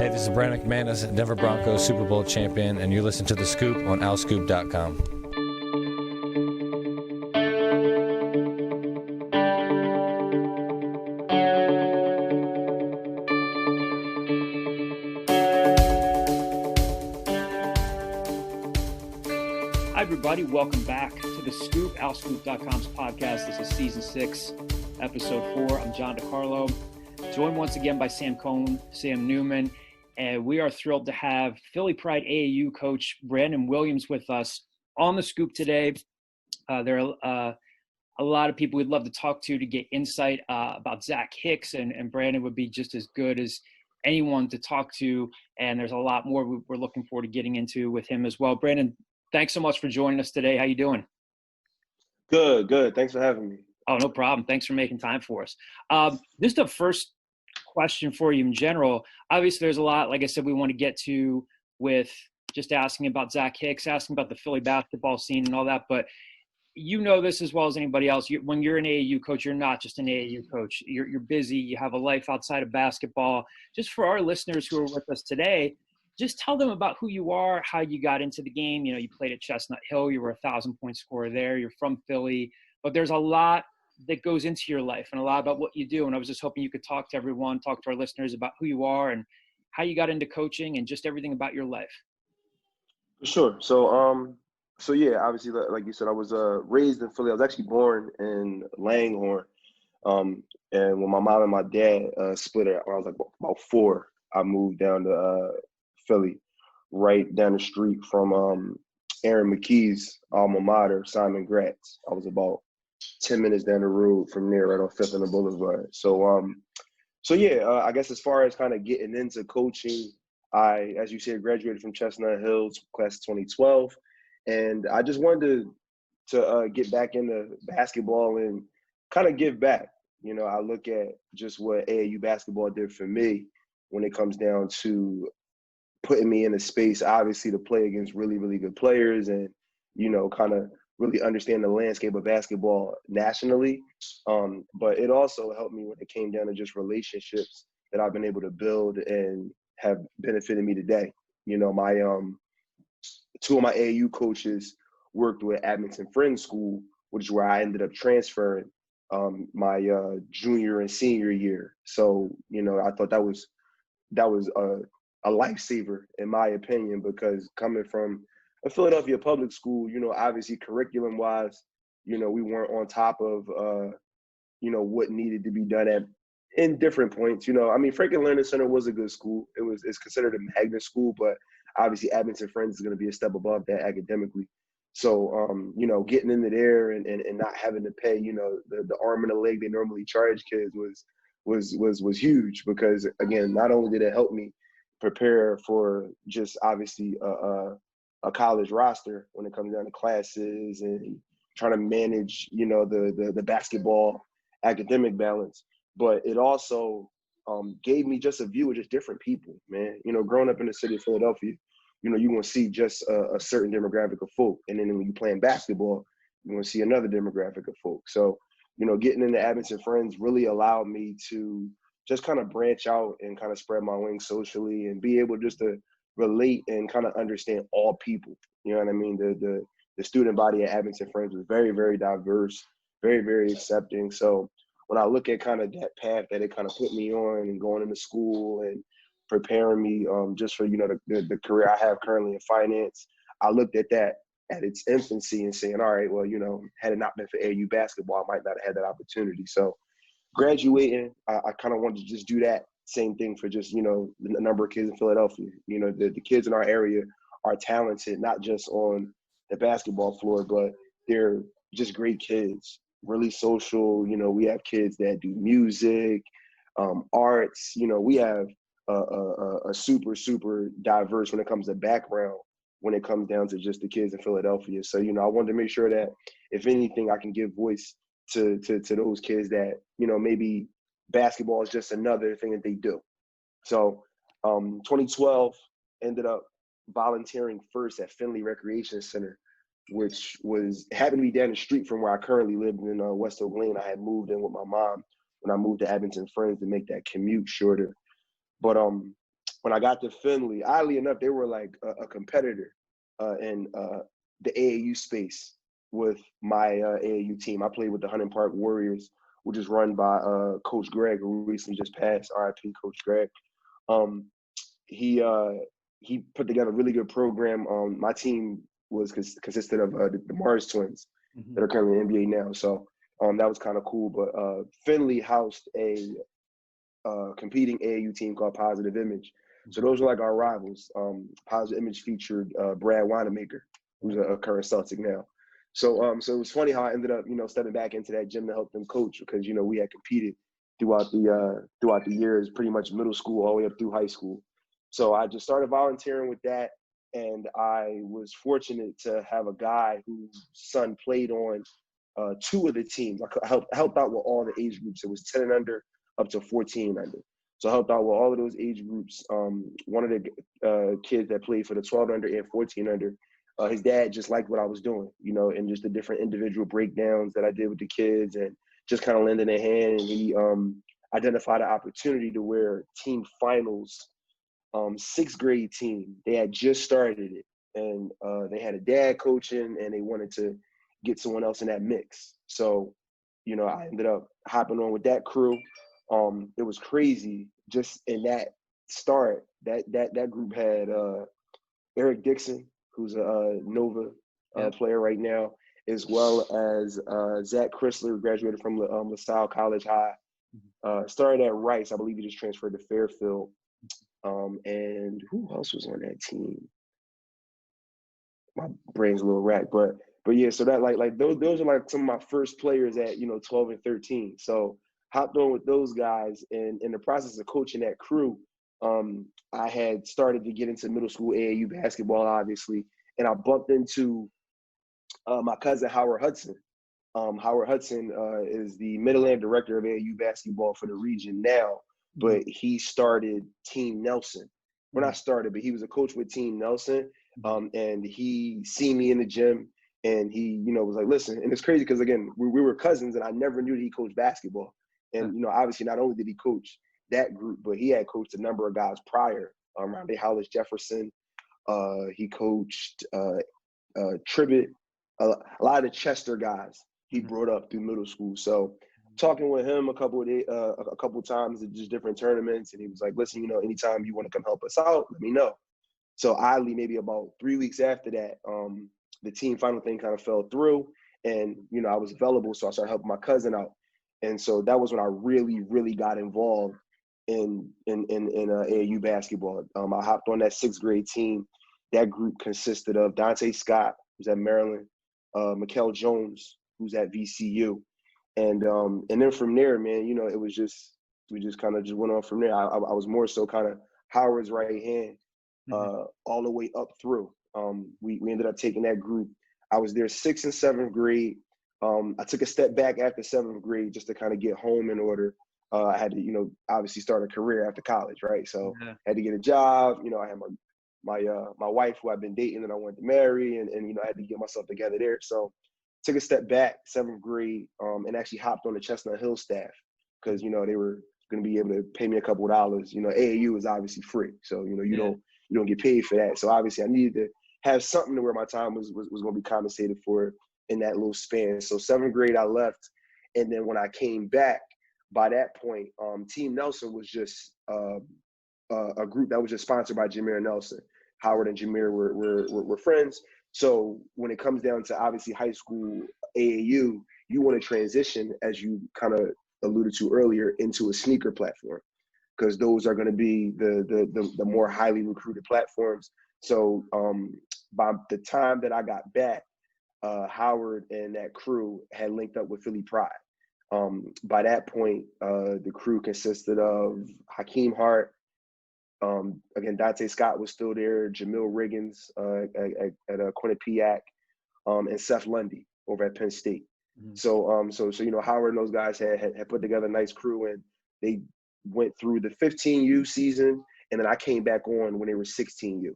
Hey, this is Brandon McManus, Denver Broncos Super Bowl champion, and you're listening to The Scoop on OwlScoop.com. Hi, everybody. Welcome back to The Scoop, OwlScoop.com's podcast. This is Season 6, Episode 4. I'm John DeCarlo, joined once again by Sam Cohn, Sam Neumann, and we are thrilled to have Philly Pride AAU coach Brandon Williams with us on The Scoop today. There are a lot of people we'd love to talk to get insight about Zach Hicks, and Brandon would be just as good as anyone to talk to, and there's a lot more we're looking forward to getting into with him as well. Brandon, thanks so much for joining us today. How you doing? Good. Thanks for having me. Oh, no problem. Thanks for making time for us. Just a first question for you in general. Obviously, there's a lot, like I said, we want to get to with just asking about Zach Hicks, asking about the Philly basketball scene and all that. But you know this as well as anybody else. When you're an AAU coach, you're not just an AAU coach. You're busy. You have a life outside of basketball. Just for our listeners who are with us today, just tell them about who you are, how you got into the game. You know, you played at Chestnut Hill. You were a 1,000-point scorer there. You're from Philly. But there's a lot that goes into your life and a lot about what you do. And I was just hoping you could talk to everyone, talk to our listeners about who you are and how you got into coaching and just everything about your life. Sure. So yeah, obviously, like you said, I was raised in Philly. I was actually born in Langhorne. And when my mom and my dad split it, when I was like about 4, I moved down to Philly, right down the street from Aaron McKie's alma mater, Simon Gratz. I was about 10 minutes down the road from there, right on 5th and the Boulevard. I guess as far as kind of getting into coaching, I, as you said, graduated from Chestnut Hill, class of 2012, and I just wanted to get back into basketball and kind of give back. You know, I look at just what AAU basketball did for me when it comes down to putting me in a space, obviously, to play against really, really good players and, you know, kind of really understand the landscape of basketball nationally. But it also helped me when it came down to just relationships that I've been able to build and have benefited me today. You know, my 2 of my AAU coaches worked with Abington Friends School, which is where I ended up transferring my junior and senior year. So, you know, I thought that was a lifesaver in my opinion, because coming from a Philadelphia public school, you know, obviously curriculum-wise, you know, we weren't on top of, you know, what needed to be done in different points. You know, I mean, Franklin Learning Center was a good school. It's considered a magnet school, but obviously Abington Friends is going to be a step above that academically. So, you know, getting into there and not having to pay, you know, the arm and the leg they normally charge kids was huge, because again, not only did it help me prepare for just obviously a college roster when it comes down to classes and trying to manage, you know, the basketball academic balance, but it also gave me just a view of just different people, man. You know, growing up in the city of Philadelphia, you know, you're going to see just a certain demographic of folk. And then when you're playing basketball, you're going to see another demographic of folk. So, you know, getting into Abington Friends really allowed me to just kind of branch out and kind of spread my wings socially and be able just to relate and kind of understand all people. You know what I mean? The student body at Abington Friends was very, very diverse, very, very accepting. So when I look at kind of that path that it kind of put me on and going into school and preparing me just for, you know, the career I have currently in finance, I looked at that at its infancy and saying, all right, well, you know, had it not been for AAU basketball, I might not have had that opportunity. So graduating, I kind of wanted to just do that same thing for just, you know, the number of kids in Philadelphia. You know, the kids in our area are talented, not just on the basketball floor, but they're just great kids, really social. You know, we have kids that do music, arts. You know, we have a super, super diverse when it comes to background, when it comes down to just the kids in Philadelphia. So, you know, I wanted to make sure that if anything, I can give voice to those kids that, you know, maybe basketball is just another thing that they do. So 2012 ended up volunteering first at Finley Recreation Center, which happened to be down the street from where I currently lived in West Oak Lane. I had moved in with my mom when I moved to Abington Friends to make that commute shorter. But when I got to Findlay, oddly enough, they were like a competitor in the AAU space with my AAU team. I played with the Hunting Park Warriors, which is run by Coach Greg, who recently just passed, RIP Coach Greg. He put together a really good program. My team was consisted of the Mars twins that are currently in the NBA now. So that was kind of cool. But Findlay housed a competing AAU team called Positive Image. So those were like our rivals. Positive Image featured Brad Wanamaker, who's a current Celtic now. So so it was funny how I ended up, stepping back into that gym to help them coach because, we had competed throughout the years, pretty much middle school all the way up through high school. So I just started volunteering with that, and I was fortunate to have a guy whose son played on 2 of the teams. I helped out with all the age groups. It was 10 and under up to 14 and under. So I helped out with all of those age groups. One of the kids that played for the 12 under and 14 under, his dad just liked what I was doing, and just the different individual breakdowns that I did with the kids and just kind of lending a hand. And he identified an opportunity to where team finals, 6th grade team, they had just started it. And they had a dad coaching and they wanted to get someone else in that mix. So, I ended up hopping on with that crew. It was crazy just in that start. That group had Eric Dixon, who's a Nova player right now, as well as Zach Chrysler, who graduated from LaSalle College High. Started at Rice. I believe he just transferred to Fairfield. And who else was on that team? My brain's a little racked, but yeah. So that like those are like some of my first players at 12 and 13. So hopped on with those guys, and in the process of coaching that crew, I had started to get into middle school AAU basketball, obviously, and I bumped into my cousin Howard Hudson. Howard Hudson is the Mid-Atlantic director of AAU basketball for the region now, but he started Team Nelson. Well, not started, but he was a coach with Team Nelson, and he seen me in the gym, and he, was like, listen, and it's crazy because, again, we were cousins, and I never knew that he coached basketball. And, obviously, not only did he coach that group, but he had coached a number of guys prior. Rondé Hollis Jefferson, he coached Tribbett, a lot of the Chester guys he brought up through middle school. So talking with him a couple of times at just different tournaments, and he was like, listen, anytime you want to come help us out, let me know. So oddly, maybe about 3 weeks after that, the team final thing kind of fell through, and I was available, so I started helping my cousin out. And so that was when I really, really got involved in AAU basketball. I hopped on that 6th grade team. That group consisted of Dante Scott, who's at Maryland, Mikkel Jones, who's at VCU. And then from there, man, it was we just kind of just went on from there. I was more so kind of Howard's right hand all the way up through. We ended up taking that group. I was there 6th and 7th grade. I took a step back after 7th grade just to kind of get home in order. I had to, obviously start a career after college, right? So I had to get a job. I had my wife who I've been dating and I wanted to marry, and I had to get myself together there. So took a step back, 7th grade, and actually hopped on the Chestnut Hill staff because, they were going to be able to pay me a couple of dollars. AAU is obviously free. So, you don't get paid for that. So obviously I needed to have something to where my time was going to be compensated for in that little span. So 7th grade I left. And then when I came back, by that point, Team Nelson was just a group that was just sponsored by Jameer Nelson. Howard and Jameer were friends. So when it comes down to obviously high school AAU, you want to transition, as you kind of alluded to earlier, into a sneaker platform because those are going to be the more highly recruited platforms. So by the time that I got back, Howard and that crew had linked up with Philly Pride. By that point, the crew consisted of Hakeem Hart. Again, Dante Scott was still there, Jamil Riggins at Quinnipiac, and Seth Lundy over at Penn State. So Howard and those guys had put together a nice crew, and they went through the 15U season, and then I came back on when they were 16U.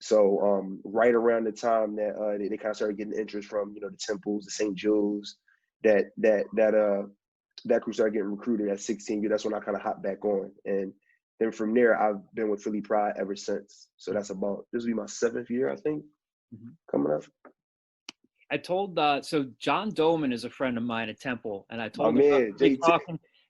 So right around the time that they kind of started getting interest from the Temples, the St. Joe's, that crew started getting recruited at 16U. That's when I kind of hopped back on, and Then from there, I've been with Philly Pride ever since. So this will be my 7th year, I think, coming up. I told so John Doman is a friend of mine at Temple, and I told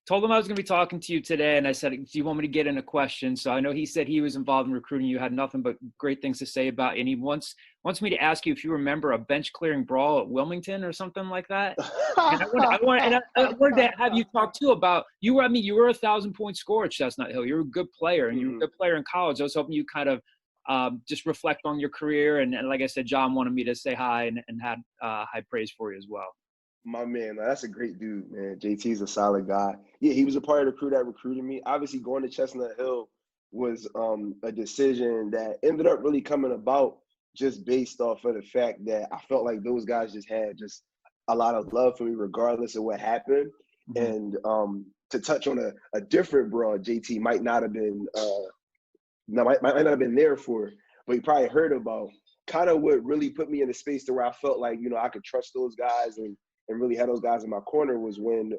told him I was going to be talking to you today, and I said, do you want me to get in a question? So I know he said he was involved in recruiting. You had nothing but great things to say about, and he wants me to ask you if you remember a bench clearing brawl at Wilmington or something like that. And I wanted to have you talk too about you were a 1,000-point scorer at Chestnut Hill. You were a good player, and you were a good player in college. I was hoping you kind of just reflect on your career, and like I said, John wanted me to say hi and had high praise for you as well. My man, that's a great dude, man. JT's a solid guy. Yeah, he was a part of the crew that recruited me. Obviously, going to Chestnut Hill was a decision that ended up really coming about just based off of the fact that I felt like those guys just had just a lot of love for me regardless of what happened. And to touch on a different broad, JT might not have been might not have been there for, but he probably heard about kind of what really put me in a space to where I felt like, I could trust those guys and really had those guys in my corner was when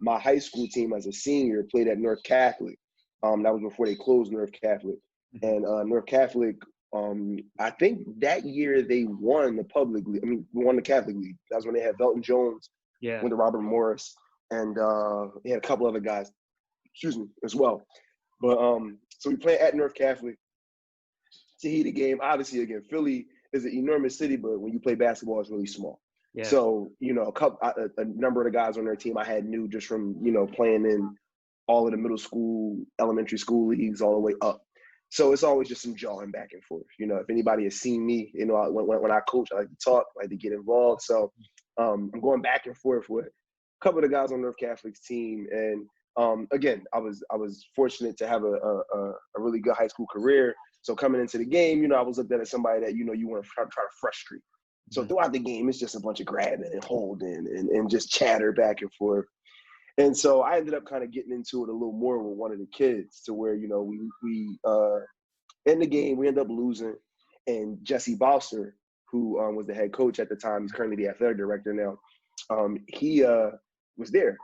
my high school team as a senior played at North Catholic. That was before they closed North Catholic. And North Catholic, I think that year they won the public league. Won the Catholic League. That was when they had Belton Jones, went to Robert Morris, and they had a couple other guys, as well. But so we played at North Catholic. To heat the game, obviously, again, Philly is an enormous city, but when you play basketball, it's really small. Yeah. So, a number of the guys on their team I had knew just from, playing in all of the middle school, elementary school leagues all the way up. So it's always just some jawing back and forth. If anybody has seen me, when I coach, I like to talk, I like to get involved. So I'm going back and forth with a couple of the guys on North Catholic's team. And again, I was fortunate to have a really good high school career. So coming into the game, I was looked at as somebody that, you want to try to frustrate. So throughout the game, it's just a bunch of grabbing and holding and just chatter back and forth. And so I ended up kind of getting into it a little more with one of the kids to where, we in the game, we ended up losing. And Jesse Bowser, who was the head coach at the time, he's currently the athletic director now, he was there.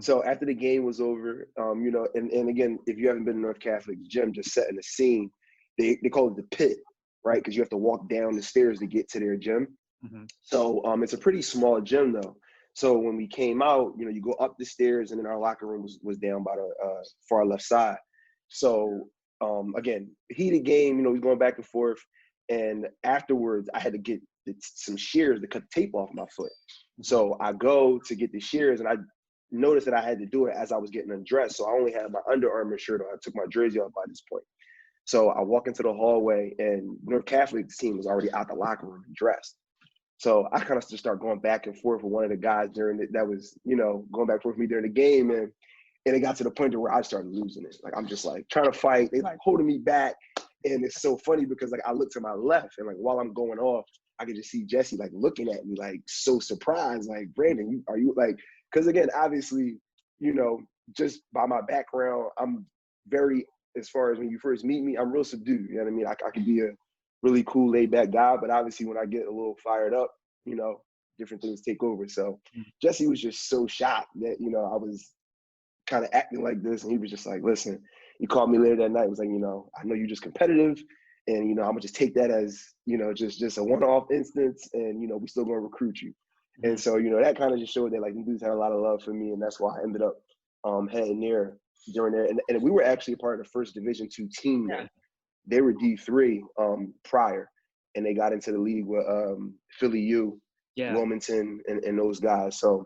So after the game was over, and again, if you haven't been to North Catholic's gym, just setting the scene, they call it the pit. Right, because you have to walk down the stairs to get to their gym. So it's a pretty small gym, though. So when we came out, you go up the stairs, and then our locker room was down by the far left side. So again, heated game. We going back and forth, and afterwards, I had to get some shears to cut the tape off my foot. So I go to get the shears, and I noticed that I had to do it as I was getting undressed. So I only had my Under Armour shirt on. I took my jersey off by this point. So I walk into the hallway, and North Catholic's team was already out the locker room and dressed. So I kind of just start going back and forth with one of the guys that was, going back and forth with me during the game. And it got to the point where I started losing it. Like, I'm just like trying to fight. They like holding me back. And it's so funny because like I look to my left, and like while I'm going off, I can just see Jesse like looking at me like so surprised. Like, Brandon, are you like, because again, obviously, just by my background, I'm very, as far as when you first meet me, I'm real subdued. You know what I mean? I could be a really cool, laid-back guy, but obviously when I get a little fired up, different things take over. So Jesse was just so shocked that, I was kind of acting like this, and he was just like, listen, he called me later that night. He was like, I know you're just competitive, and, I'm going to just take that as, just a one-off instance, and, we still going to recruit you. And so, that kind of just showed that, like, the dudes had a lot of love for me, and that's why I ended up heading there during there. And we were actually a part of the first Division II team. Yeah. They were D3 prior, and they got into the league with Philly U, Wilmington, and those guys. So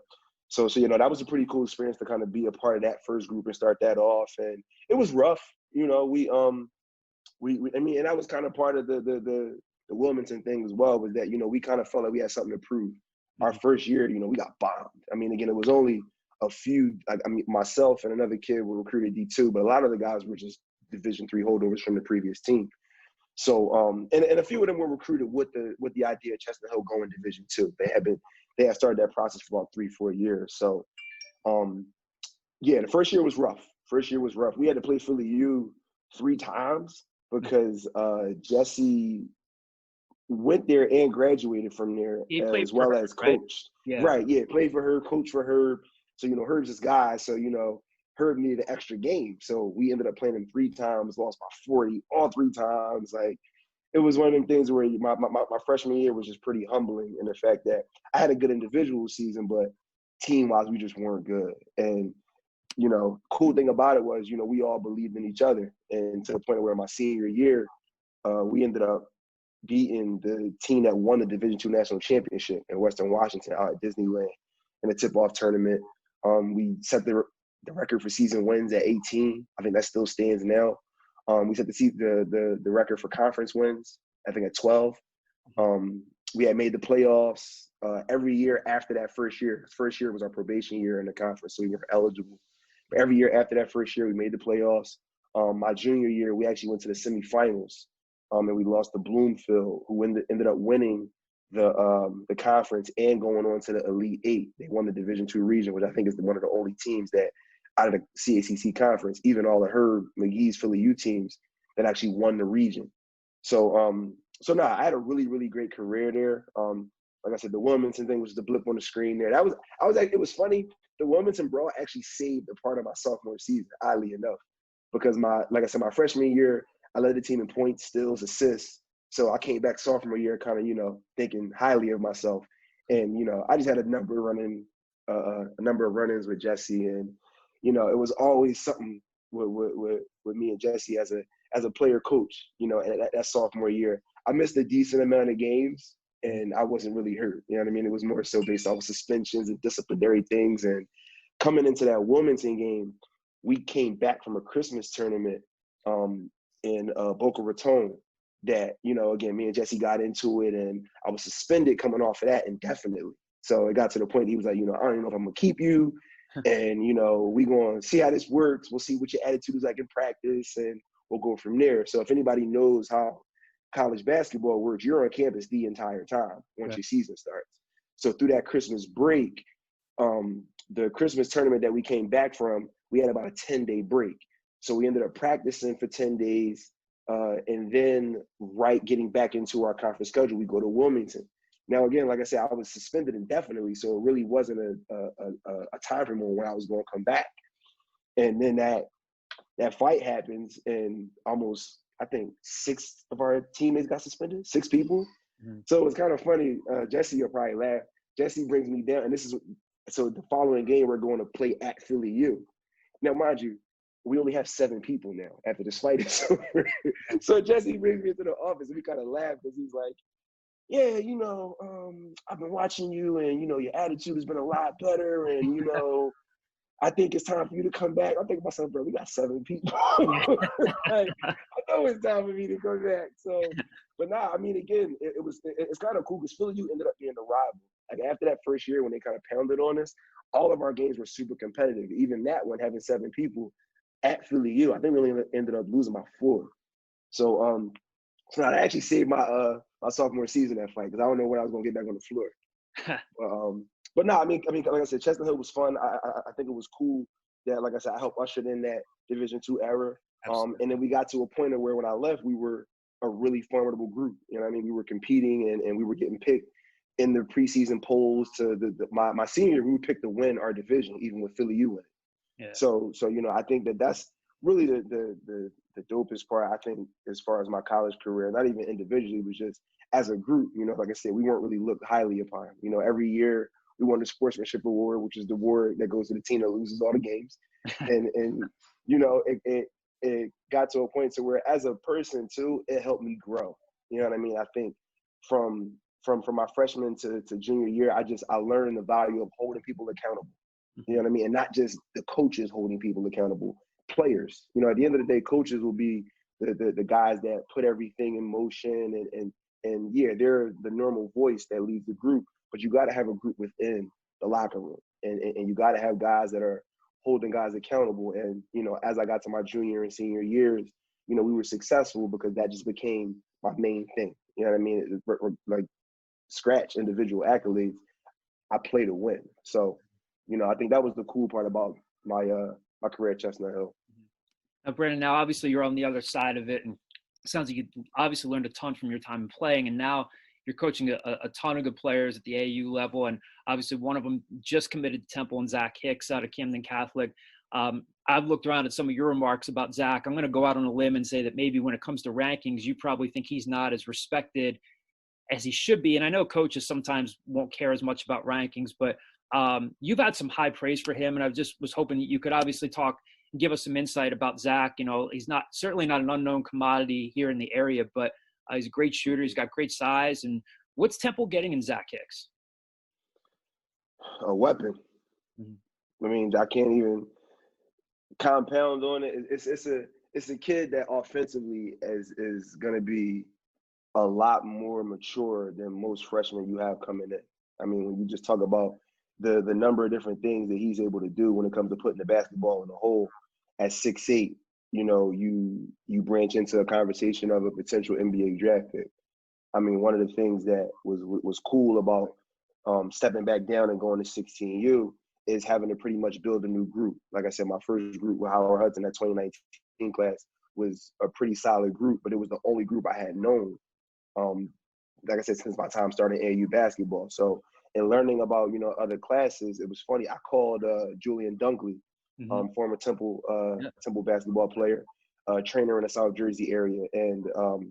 that was a pretty cool experience to kind of be a part of that first group and start that off. And it was rough, we and that was kind of part of the Wilmington thing as well, was that, we kind of felt like we had something to prove. Our first year, we got bombed. Again, it was only a few, myself and another kid were recruited D2, but a lot of the guys were just Division III holdovers from the previous team. So, and a few of them were recruited with the idea of Chestnut Hill going Division II. They had started that process for about 3-4 years. So, the first year was rough. We had to play Philly U 3 times because Jesse went there and graduated from there as well as coached. Right? Yeah, played for her, coached for her. So, Herb's this guy. So, Herb needed an extra game. So we ended up playing him 3 times, lost by 40, all 3 times. Like, it was one of them things where my freshman year was just pretty humbling in the fact that I had a good individual season, but team-wise, we just weren't good. And, you know, cool thing about it was, you know, we all believed in each other. And to the point where my senior year, we ended up beating the team that won the Division II National Championship in Western Washington out at Disneyland in the tip-off tournament. We set the record for season wins at 18. I think that still stands now. We set the record for conference wins, I think, at 12. We had made the playoffs every year after that first year. First year was our probation year in the conference, so we were eligible. But every year after that first year, we made the playoffs. My junior year, we actually went to the semifinals, and we lost to Bloomfield, who ended up winning the conference and going on to the Elite Eight. They won the Division II region, which I think is one of the only teams that out of the CACC conference, even all of Herb McGee's Philly U teams, that actually won the region. So I had a really, really great career there. Like I said, the Wilmington thing was the blip on the screen there. It was funny. The Wilmington brawl actually saved a part of my sophomore season, oddly enough, because my freshman year, I led the team in points, steals, assists. So I came back sophomore year kind of, you know, thinking highly of myself. And, you know, I just had a number of run-ins with Jesse. And, you know, it was always something with me and Jesse as a player coach, you know, and that sophomore year. I missed a decent amount of games and I wasn't really hurt. You know what I mean? It was more so based off of suspensions and disciplinary things. And coming into that Wilmington game, we came back from a Christmas tournament in Boca Raton that, you know, again, me and Jesse got into it and I was suspended coming off of that indefinitely. So it got to the point he was like, you know, I don't even know if I'm going to keep you. And, you know, we going to see how this works. We'll see what your attitude is like in practice and we'll go from there. So if anybody knows how college basketball works, you're on campus the entire time once your season starts. So through that Christmas break, the Christmas tournament that we came back from, we had about a 10-day break. So we ended up practicing for 10 days. And then getting back into our conference schedule, we go to Wilmington. Now, again, like I said, I was suspended indefinitely, so it really wasn't a time frame when I was going to come back. And then that fight happens, and almost, I think, 6 of our teammates got suspended, 6 people. Mm-hmm. So it was kind of funny. Jesse will probably laugh. Jesse brings me down, and so the following game, we're going to play at Philly U. Now, mind you, we only have 7 people now after this fight is over. So Jesse brings me into the office, and we kind of laugh because he's like, yeah, you know, I've been watching you and, you know, your attitude has been a lot better. And, you know, I think it's time for you to come back. I'm thinking to myself, bro, we got 7 people. Like, I know it's time for me to come back. So, but nah, I mean, again, it's kind of cool because Philly U ended up being the rival. Like after that first year when they kind of pounded on us, all of our games were super competitive. Even that one, having 7 people at Philly U, I think we only ended up losing by 4. So, so I actually saved my sophomore season that fight because I don't know when I was gonna get back on the floor. But no, I mean, like I said, Chestnut Hill was fun. I think it was cool that, like I said, I helped usher in that Division II era. And then we got to a point where when I left, we were a really formidable group. You know what I mean? We were competing and we were getting picked in the preseason polls to my senior year. We were picked to win our division, even with Philly U winning. Yeah. So you know, I think that's really the dopest part, I think, as far as my college career, not even individually, but just as a group. You know, like I said, we weren't really looked highly upon. You know, every year we won the sportsmanship award, which is the award that goes to the team that loses all the games. And you know, it got to a point to where as a person too, it helped me grow. You know what I mean? I think from my freshman to junior year, I learned the value of holding people accountable. You know what I mean? And not just the coaches holding people accountable, players. You know, at the end of the day, coaches will be the guys that put everything in motion and yeah, they're the normal voice that leads the group, but you got to have a group within the locker room and you got to have guys that are holding guys accountable. And, you know, as I got to my junior and senior years, you know, we were successful because that just became my main thing. You know what I mean? Like scratch individual accolades, I play to win. So, you know, I think that was the cool part about my career at Chestnut Hill. Now, Brandon, now obviously you're on the other side of it, and it sounds like you obviously learned a ton from your time playing, and now you're coaching a ton of good players at the AAU level, and obviously one of them just committed to Temple and Zach Hicks out of Camden Catholic. I've looked around at some of your remarks about Zach. I'm going to go out on a limb and say that maybe when it comes to rankings, you probably think he's not as respected as he should be. And I know coaches sometimes won't care as much about rankings, but you've had some high praise for him. And I just was hoping that you could obviously talk and give us some insight about Zach. You know, he's certainly not an unknown commodity here in the area, but he's a great shooter. He's got great size. And what's Temple getting in Zach Hicks? A weapon. Mm-hmm. I mean, I can't even compound on it. It's a kid that offensively is going to be a lot more mature than most freshmen you have coming in. I mean, when you just talk about the number of different things that he's able to do when it comes to putting the basketball in the hole at 6'8", you know, you branch into a conversation of a potential NBA draft pick. I mean, one of the things that was cool about stepping back down and going to 16U is having to pretty much build a new group. Like I said, my first group with Howard Hudson, that 2019 class, was a pretty solid group, but it was the only group I had known, like I said, since my time starting AAU basketball. So in learning about, you know, other classes, it was funny. I called Julian Dunkley, former Temple basketball player, trainer in the South Jersey area. And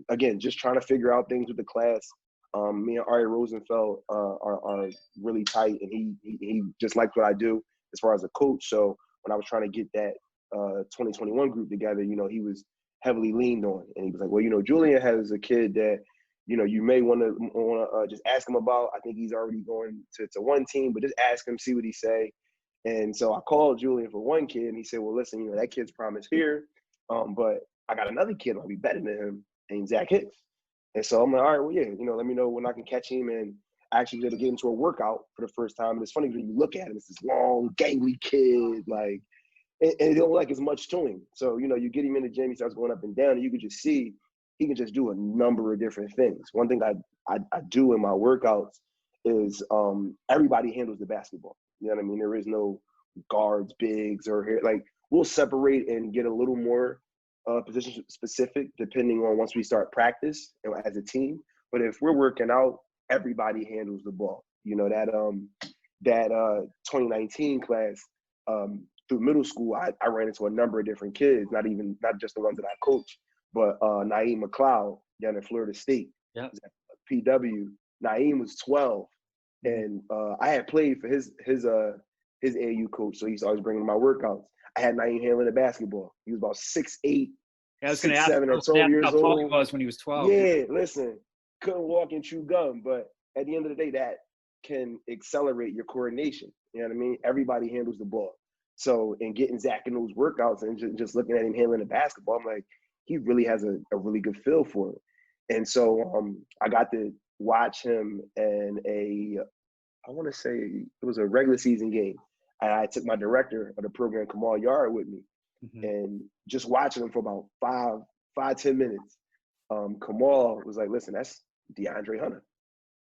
again, just trying to figure out things with the class. Me and Ari Rosenfeld are really tight, and he just liked what I do as far as a coach. So when I was trying to get that 2021 group together, you know, he was heavily leaned on, and he was like, well, you know, Julian has a kid that, you know, you may want to just ask him about. I think he's already going to one team, but just ask him, see what he say. And so I called Julian for one kid, and he said, well, listen, you know, that kid's promise here, but I got another kid that'll be better than him named Zach Hicks. And so I'm like, all right, well, yeah, you know, let me know when I can catch him. And I actually did get into a workout for the first time. And it's funny when you look at him, it's this long, gangly kid, like, and it don't like as much to him. So, you know, you get him in the gym, he starts going up and down, and you can just see he can just do a number of different things. One thing I do in my workouts is everybody handles the basketball. You know what I mean? There is no guards, bigs, or here. Like, we'll separate and get a little more position specific depending on once we start practice, you know, as a team. But if we're working out, everybody handles the ball. You know, that 2019 class, through middle school, I ran into a number of different kids, not just the ones that I coached, but Naeem McLeod down at Florida State. Yeah. PW. Naeem was 12, and I had played for his AAU coach, so he used to always bring in my workouts. I had Naeem handling the basketball. He was about 6'8", I was going to ask 7 or 12 years how tall he old. was when he was 12. Yeah, listen, couldn't walk and chew gum, but at the end of the day, that can accelerate your coordination. You know what I mean? Everybody handles the ball. So in getting Zach in those workouts and just looking at him handling the basketball, I'm like, he really has a really good feel for it. And so I got to watch him in I want to say it was a regular season game. And I took my director of the program, Kamal Yard, with me. And just watching him for about 5-10 minutes, Kamal was like, listen, that's DeAndre Hunter.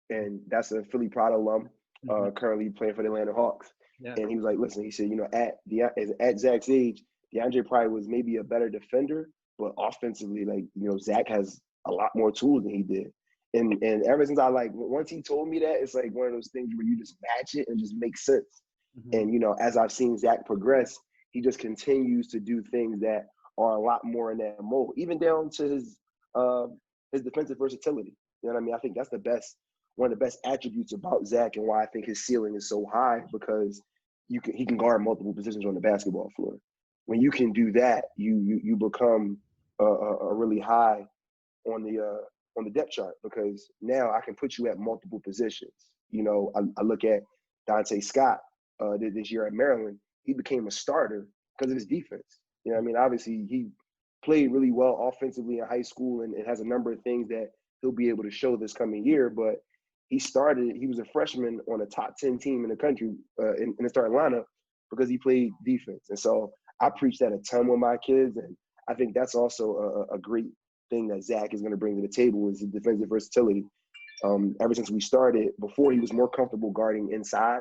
And that's a Philly Pride alum, currently playing for the Atlanta Hawks. Yeah. And he was like, listen, he said, you know, at Zach's age, DeAndre probably was maybe a better defender, but offensively, like, you know, Zach has a lot more tools than he did. And ever since once he told me that, it's like one of those things where you just match it and just make sense. And, you know, as I've seen Zach progress, he just continues to do things that are a lot more in that mold, even down to his defensive versatility. You know what I mean? I think that's one of the best attributes about Zach, and why I think his ceiling is so high, because he can guard multiple positions on the basketball floor. When you can do that, you become a really high on the depth chart, because now I can put you at multiple positions. You know, I look at Dante Scott this year at Maryland. He became a starter because of his defense. You know what I mean? Obviously, he played really well offensively in high school, and it has a number of things that he'll be able to show this coming year. But he was a freshman on a top 10 team in the country in the starting lineup because he played defense. And so I preach that a ton with my kids, and I think that's also a great thing that Zach is going to bring to the table, is his defensive versatility. Ever since we started, before he was more comfortable guarding inside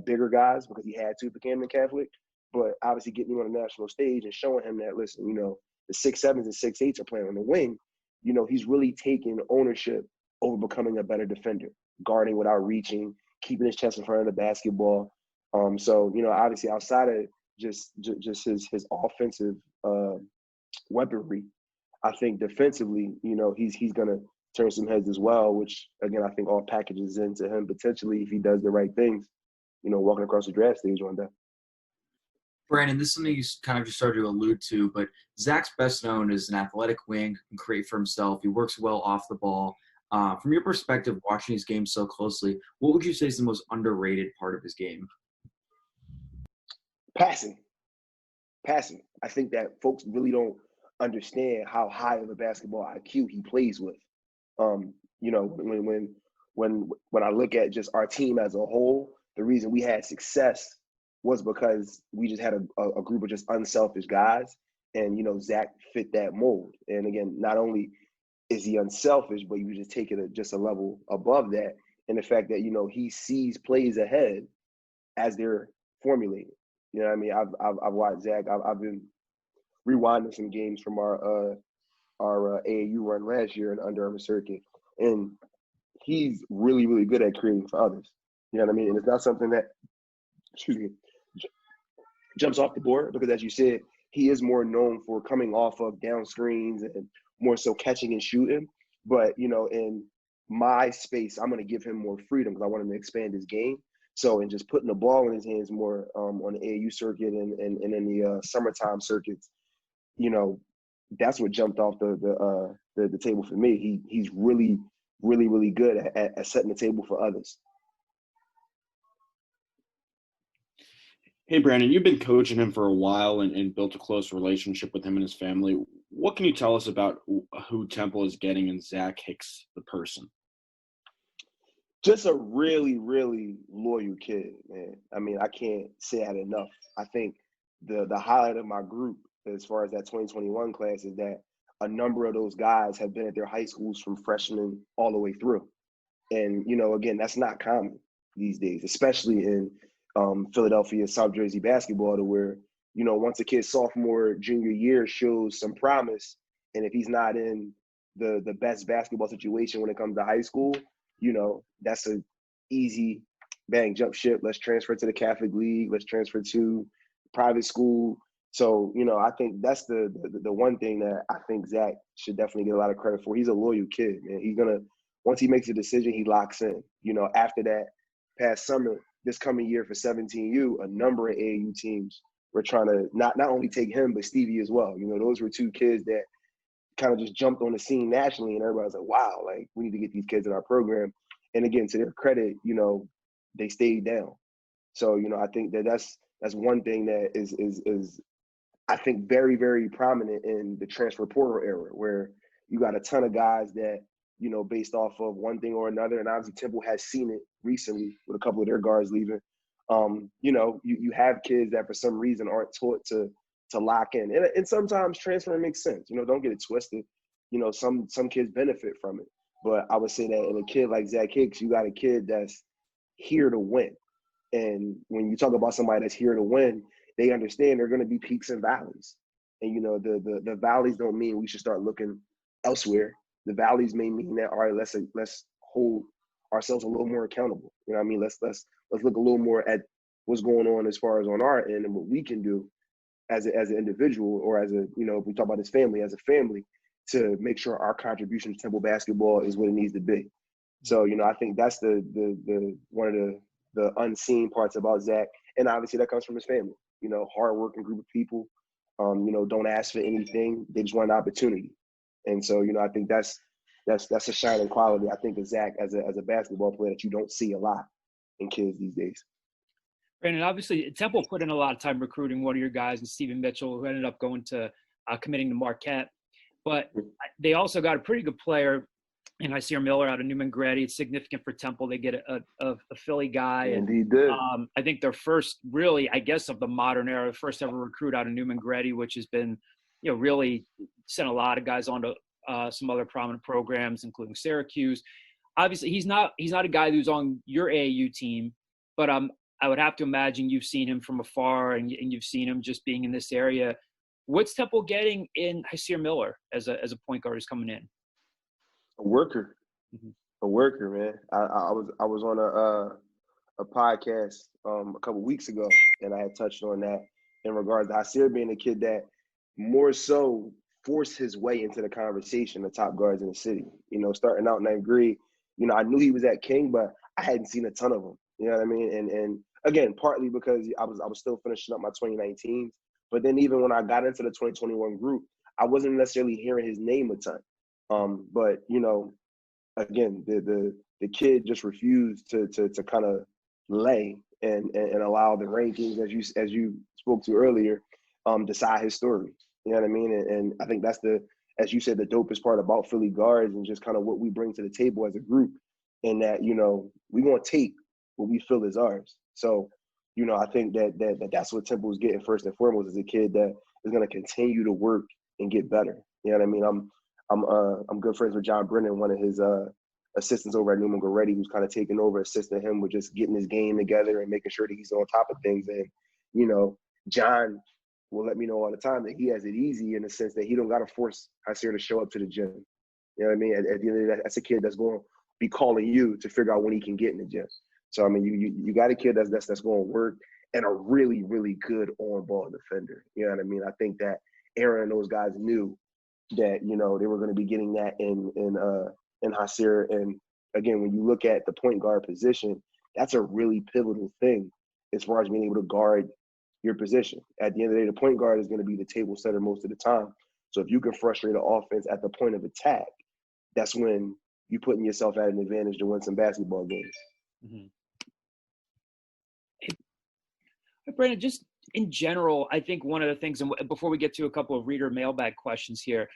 bigger guys because he had to for Camden Catholic, but obviously getting him on the national stage and showing him that, listen, you know, the 6'7s and 6'8s are playing on the wing. You know, he's really taking ownership over becoming a better defender, guarding without reaching, keeping his chest in front of the basketball. So, you know, obviously outside of just his offensive weaponry. I think defensively, he's gonna turn some heads as well, which again I think all packages into him potentially if he does the right things, walking across the draft stage one day. Brandon, this is something you kind of just started to allude to, but Zach's best known as an athletic wing, can create for himself. He works well off the ball. From your perspective, watching his game so closely, what would you say is the most underrated part of his game? Passing. I think that folks really don't understand how high of a basketball IQ he plays with. When I look at just our team as a whole, the reason we had success was because we just had a group of just unselfish guys, and Zach fit that mold. And again, not only is he unselfish, but you just take it just a level above that, and the fact that he sees plays ahead as they're formulated. You know what I mean? I've watched Zach. I've been rewinding some games from our AAU run last year in the Under Armour circuit, and he's really, really good at creating for others. You know what I mean? And it's not something that, jumps off the board, because as you said, he is more known for coming off of down screens and more so catching and shooting. But, in my space, I'm going to give him more freedom because I want him to expand his game. So, in just putting the ball in his hands more on the AAU circuit and in the summertime circuits, that's what jumped off the table for me. He's really, really, really good at setting the table for others. Hey, Brandon, you've been coaching him for a while and built a close relationship with him and his family. What can you tell us about who Temple is getting in Zach Hicks, the person? Just a really, really loyal kid, man. I mean, I can't say that enough. I think the highlight of my group as far as that 2021 class is that a number of those guys have been at their high schools from freshman all the way through. And, again, that's not common these days, especially in Philadelphia, South Jersey basketball, to where, once a kid's sophomore, junior year shows some promise, and if he's not in the best basketball situation when it comes to high school, that's a easy bang, jump ship. Let's transfer to the Catholic League. Let's transfer to private school. So, I think that's the one thing that I think Zach should definitely get a lot of credit for. He's a loyal kid, man. He's going to, once he makes a decision, he locks in. After that past summer, this coming year for 17U, a number of AAU teams were trying to not only take him, but Stevie as well. Those were two kids that kind of just jumped on the scene nationally, and everybody was like, wow, like, we need to get these kids in our program. And again, to their credit, they stayed down. So, I think that's one thing that is I think very, very prominent in the transfer portal era, where you got a ton of guys that, based off of one thing or another, and obviously Temple has seen it recently with a couple of their guards leaving. You have kids that for some reason aren't taught to lock in, and sometimes transferring makes sense. Don't get it twisted. Some kids benefit from it, but I would say that in a kid like Zach Hicks, you got a kid that's here to win. And when you talk about somebody that's here to win, they understand there are going to be peaks and valleys. And, the valleys don't mean we should start looking elsewhere. The valleys may mean that, all right, let's hold ourselves a little more accountable. You know what I mean? Let's look a little more at what's going on as far as on our end and what we can do as an individual, or as if we talk about his family, as a family, to make sure our contribution to Temple basketball is what it needs to be. So, I think that's the one of the unseen parts about Zach. And obviously that comes from his family, hardworking group of people, don't ask for anything. They just want an opportunity. And so, I think that's a shining quality, I think, of Zach as a basketball player that you don't see a lot in kids these days. Brandon, obviously Temple put in a lot of time recruiting one of your guys, and Stephen Mitchell, who ended up going to committing to Marquette. But they also got a pretty good player in Hysier Miller out of Neumann-Goretti. It's significant for Temple. They get a Philly guy. And he did. I think their first, really, I guess, of the modern era, first ever recruit out of Neumann-Goretti, which has been, really sent a lot of guys onto some other prominent programs, including Syracuse. Obviously, he's not a guy who's on your AAU team, but I would have to imagine you've seen him from afar, and you've seen him just being in this area. What's Temple getting in Hysier Miller as a point guard who's coming in? A worker, a worker, man. I was on a podcast a couple weeks ago, and I had touched on that. in regards to Hysier being a kid that more so forced his way into the conversation of top guards in the city. You know, starting out ninth grade, you know, I knew he was at King, but I hadn't seen a ton of them. You know what I mean? And again, partly because I was still finishing up my 2019s. But then even when I got into the 2021 group, I wasn't necessarily hearing his name a ton. But you know, again, the kid just refused to kind of lay and allow the rankings, as you spoke to earlier, decide his story. You know what I mean? And I think that's as you said, the dopest part about Philly guards and just kind of what we bring to the table as a group, and that, you know, we gonna take what we feel is ours. So, you know, I think that's what Temple is getting first and foremost, is a kid that is gonna continue to work and get better. You know what I mean? I'm good friends with John Brennan, one of his assistants over at Neumann-Goretti, who's kind of taking over, assisting him with just getting his game together and making sure that he's on top of things. And, you know, John will let me know all the time that he has it easy in the sense that he don't got to force Hysier to show up to the gym. You know what I mean? At the end of the day, that's a kid that's going to be calling you to figure out when he can get in the gym. So, I mean, you got a kid that's going to work, and a really, really good on-ball defender. You know what I mean? I think that Aaron and those guys knew that, you know, they were going to be getting that in Hysier. And again, when you look at the point guard position, that's a really pivotal thing as far as being able to guard your position. At the end of the day, the point guard is going to be the table setter most of the time. So if you can frustrate an offense at the point of attack, that's when you're putting yourself at an advantage to win some basketball games. Mm-hmm. Hey, Brandon, just in general, I think one of the things, and before we get to a couple of reader mailbag questions here,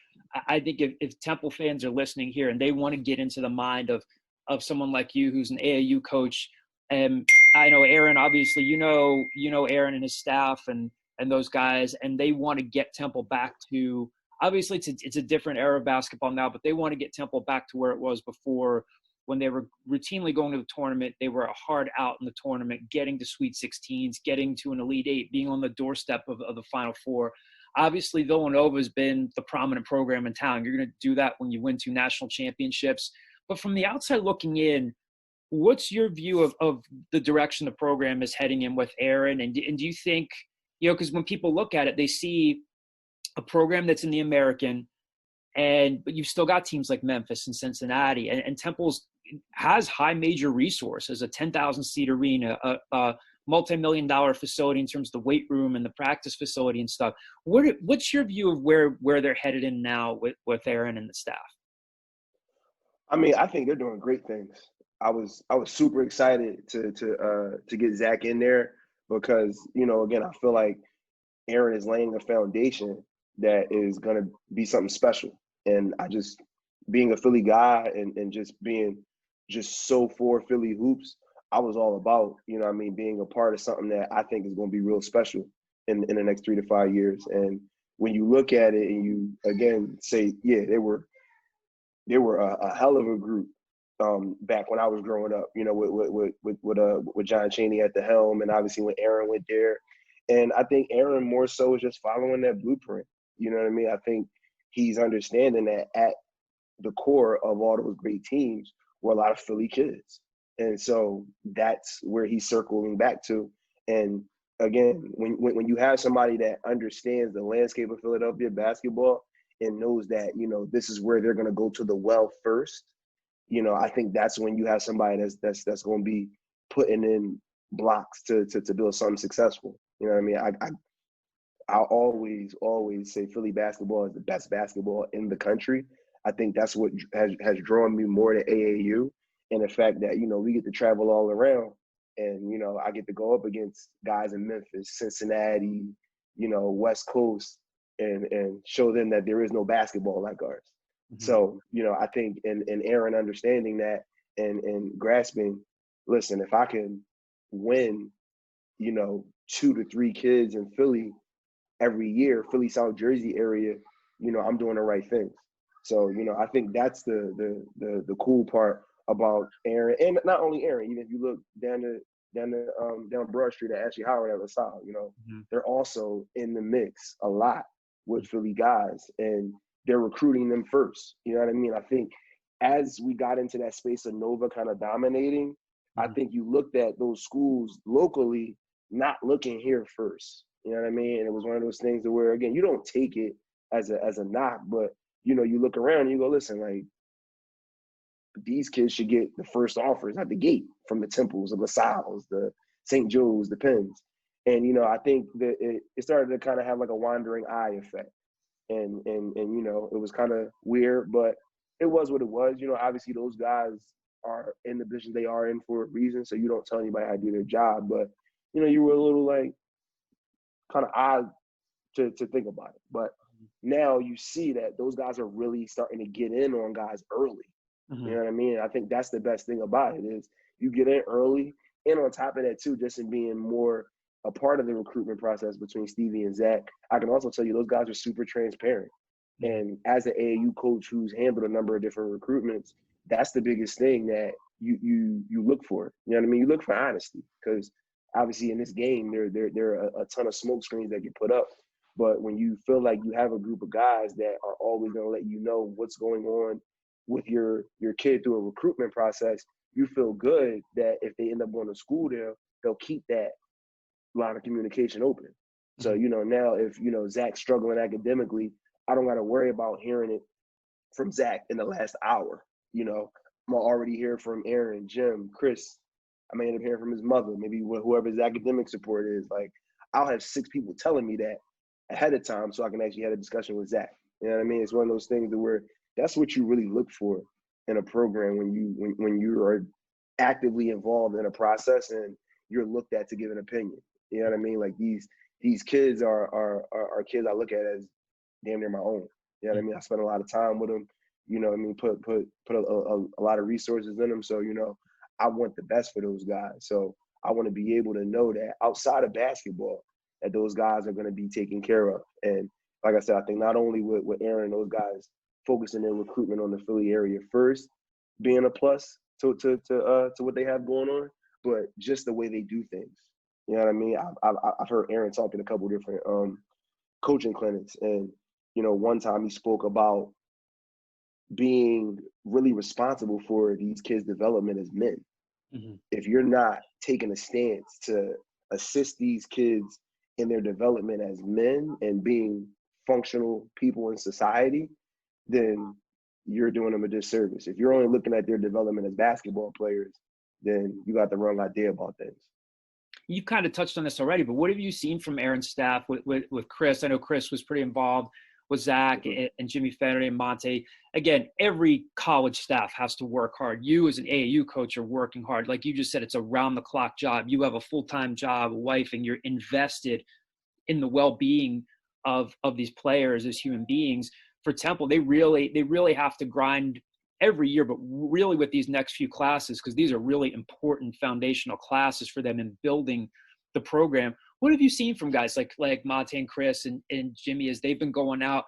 I think if Temple fans are listening here and they want to get into the mind of someone like you, who's an AAU coach, and I know Aaron, obviously, you know Aaron and his staff and those guys, and they want to get Temple back to, obviously it's a different era of basketball now, but they want to get Temple back to where it was before, when they were routinely going to the tournament. They were a hard out in the tournament, getting to Sweet 16s, getting to an Elite Eight, being on the doorstep of the Final Four. Obviously, Villanova has been the prominent program in town. You're going to do that when you win 2 national championships. But from the outside looking in, what's your view of the direction the program is heading in with Aaron? And do you think, you know, because when people look at it, they see a program that's in the American, but you've still got teams like Memphis and Cincinnati, and Temple's has high major resources, a 10,000 seat arena, a multi-million-dollar facility in terms of the weight room and the practice facility and stuff. What's your view of where they're headed in now with Aaron and the staff? I mean, I think they're doing great things. I was super excited to get Zach in there because, you know, again, I feel like Aaron is laying a foundation that is going to be something special. And I just, being a Philly guy and just being just so for Philly hoops, I was all about, you know what I mean, being a part of something that I think is going to be real special in the next 3 to 5 years. And when you look at it and you, again, say, yeah, they were a hell of a group back when I was growing up, you know, with John Chaney at the helm, and obviously when Aaron went there. And I think Aaron more so is just following that blueprint. You know what I mean? I think he's understanding that at the core of all those great teams were a lot of Philly kids. And so that's where he's circling back to. And again, when you have somebody that understands the landscape of Philadelphia basketball and knows that, you know, this is where they're going to go to the well first, you know, I think that's when you have somebody that's going to be putting in blocks to build something successful. You know what I mean? I always say Philly basketball is the best basketball in the country. I think that's what has drawn me more to AAU, and the fact that, you know, we get to travel all around, and, you know, I get to go up against guys in Memphis, Cincinnati, you know, West Coast, and show them that there is no basketball like ours. Mm-hmm. So, you know, I think in Aaron understanding that and grasping, listen, if I can win, you know, 2 to 3 kids in Philly every year, Philly, South Jersey area, you know, I'm doing the right things. So, you know, I think that's the cool part about Aaron, and not only Aaron. Even if you look down Broad Street at Ashley Howard at LaSalle, you know, mm-hmm. They're also in the mix a lot with Philly guys, and they're recruiting them first. You know what I mean? I think as we got into that space of Nova kind of dominating, mm-hmm. I think you looked at those schools locally not looking here first. You know what I mean? And it was one of those things where, again, you don't take it as a knock, but, you know, you look around and you go, listen, like, these kids should get the first offers at the gate from the Temples, the LaSalle's, the St. Joe's, the Penns. And, you know, I think that it started to kind of have like a wandering eye effect. And you know, it was kind of weird, but it was what it was. You know, obviously those guys are in the position they are in for a reason, so you don't tell anybody how to do their job. But, you know, you were a little like kind of odd to think about it. But now you see that those guys are really starting to get in on guys early. You know what I mean? I think that's the best thing about it is you get in early, and on top of that too, just in being more a part of the recruitment process between Stevie and Zach, I can also tell you those guys are super transparent. And as an AAU coach who's handled a number of different recruitments, that's the biggest thing that you look for. You know what I mean? You look for honesty, because obviously in this game there are a ton of smoke screens that get put up. But when you feel like you have a group of guys that are always going to let you know what's going on with your kid through a recruitment process, you feel good that if they end up going to school there, they'll keep that line of communication open. So, you know, now if, you know, Zach's struggling academically, I don't got to worry about hearing it from Zach in the last hour. You know, I'm already hear from Aaron, Jim, Chris. I may end up hearing from his mother, maybe whoever his academic support is. Like, I'll have 6 people telling me that ahead of time so I can actually have a discussion with Zach. You know what I mean? It's one of those things where that's what you really look for in a program when you are actively involved in a process and you're looked at to give an opinion. You know what I mean? Like these kids are kids I look at as damn near my own. You know what I mean? I spend a lot of time with them. You know what I mean? Put a lot of resources in them. So, you know, I want the best for those guys. So I want to be able to know that outside of basketball, that those guys are going to be taken care of. And like I said, I think not only with Aaron and those guys focusing their recruitment on the Philly area first, being a plus to what they have going on, but just the way they do things. You know what I mean? I've heard Aaron talk at a couple different coaching clinics, and you know, one time he spoke about being really responsible for these kids' development as men. If you're not taking a stance to assist these kids in their development as men and being functional people in society, then you're doing them a disservice. If you're only looking at their development as basketball players, then you got the wrong idea about things. You've kind of touched on this already, but what have you seen from Aaron's staff with Chris? I know Chris was pretty involved with Zach and Jimmy Fenner and Monte. Again, every college staff has to work hard. You as an AAU coach are working hard. Like you just said, it's a round-the-clock job. You have a full-time job, a wife, and you're invested in the well-being of these players as human beings. For Temple, they really have to grind every year, but really with these next few classes, because these are really important foundational classes for them in building the program. What have you seen from guys like Monte and Chris and Jimmy as they've been going out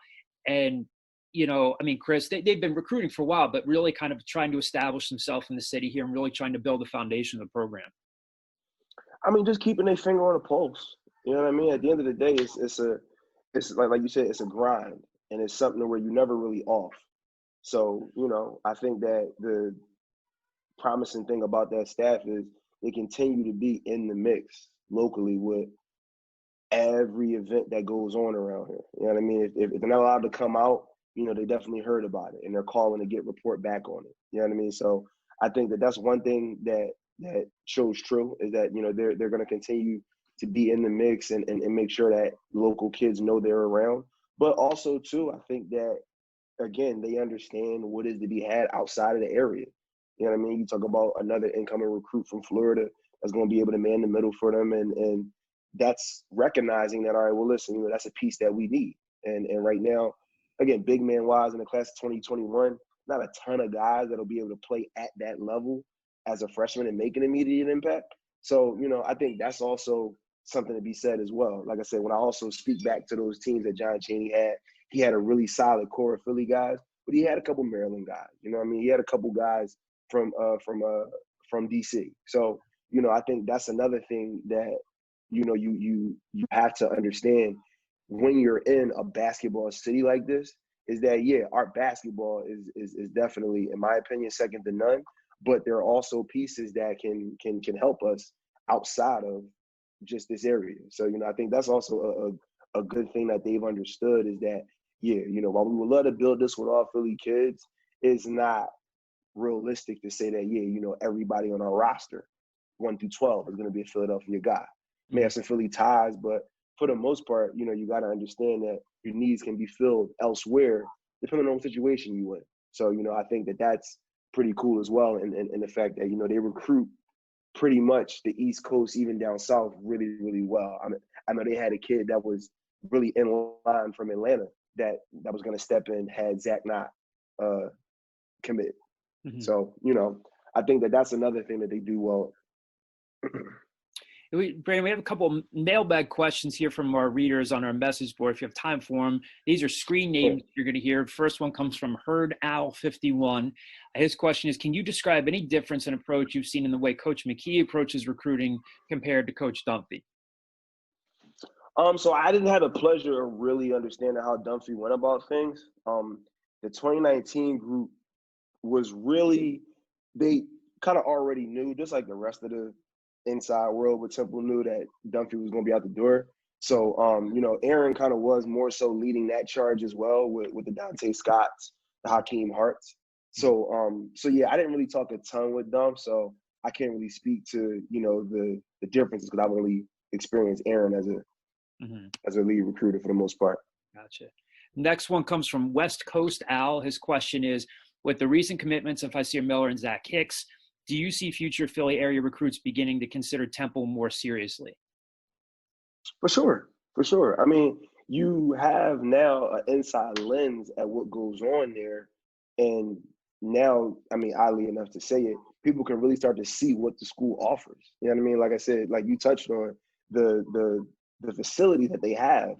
and, you know, I mean, Chris, they've been recruiting for a while, but really kind of trying to establish themselves in the city here and really trying to build the foundation of the program? I mean, just keeping their finger on the pulse. You know what I mean? At the end of the day, it's like you said, it's a grind, and it's something where you're never really off. So, you know, I think that the promising thing about that staff is they continue to be in the mix locally with every event that goes on around here. You know what I mean? If they're not allowed to come out, you know, they definitely heard about it and they're calling to get report back on it. You know what I mean? So I think that that's one thing that shows true is that, you know, they're going to continue to be in the mix and make sure that local kids know they're around. But also, too, I think that, again, they understand what is to be had outside of the area. You know what I mean? You talk about another incoming recruit from Florida that's going to be able to man the middle for them. And that's recognizing that, all right, well, listen, you know, that's a piece that we need. And right now, again, big man-wise in the class of 2021, not a ton of guys that'll be able to play at that level as a freshman and make an immediate impact. So, you know, I think that's also something to be said as well. Like I said, when I also speak back to those teams that John Chaney had, he had a really solid core of Philly guys, but he had a couple Maryland guys. You know what I mean? He had a couple guys from DC. So, you know, I think that's another thing that, you know, you have to understand when you're in a basketball city like this, is that, yeah, our basketball is definitely, in my opinion, second to none. But there are also pieces that can help us outside of just this area. So, I think that's also a good thing that they've understood is that, while we would love to build this with all Philly kids, it's not realistic to say that, everybody on our roster, 1 through 12, is going to be a Philadelphia guy. May have some Philly ties, but for the most part, you got to understand that your needs can be filled elsewhere depending on what situation you in. So, I think that that's pretty cool as well. And the fact that, they recruit pretty much the East Coast, even down south, really, really well. I know they had a kid that was really in line from Atlanta that was going to step in had Zach not commit. Mm-hmm. So, I think that that's another thing that they do well. Brandon, we have a couple mailbag questions here from our readers on our message board if you have time for them. These are screen names you're going to hear. First one comes from Herd Owl 51. His question is, can you describe any difference in approach you've seen in the way Coach McKie approaches recruiting compared to Coach Dunphy? So I didn't have the pleasure of really understanding how Dunphy went about things. The 2019 group was really, they kind of already knew, just like the rest of the inside world, but Temple knew that Dunphy was going to be out the door. So, Aaron kind of was more so leading that charge as well with the Dante Scotts, the Hakeem Harts. So, yeah, I didn't really talk a ton with Dump, so I can't really speak to, the differences because I've only experienced Aaron as a lead recruiter for the most part. Gotcha. Next one comes from West Coast Al. His question is, with the recent commitments of Hysier Miller and Zach Hicks, do you see future Philly area recruits beginning to consider Temple more seriously? For sure. I mean, you have now an inside lens at what goes on there. And now, I mean, oddly enough to say it, people can really start to see what the school offers. You know what I mean? Like I said, like you touched on, the facility that they have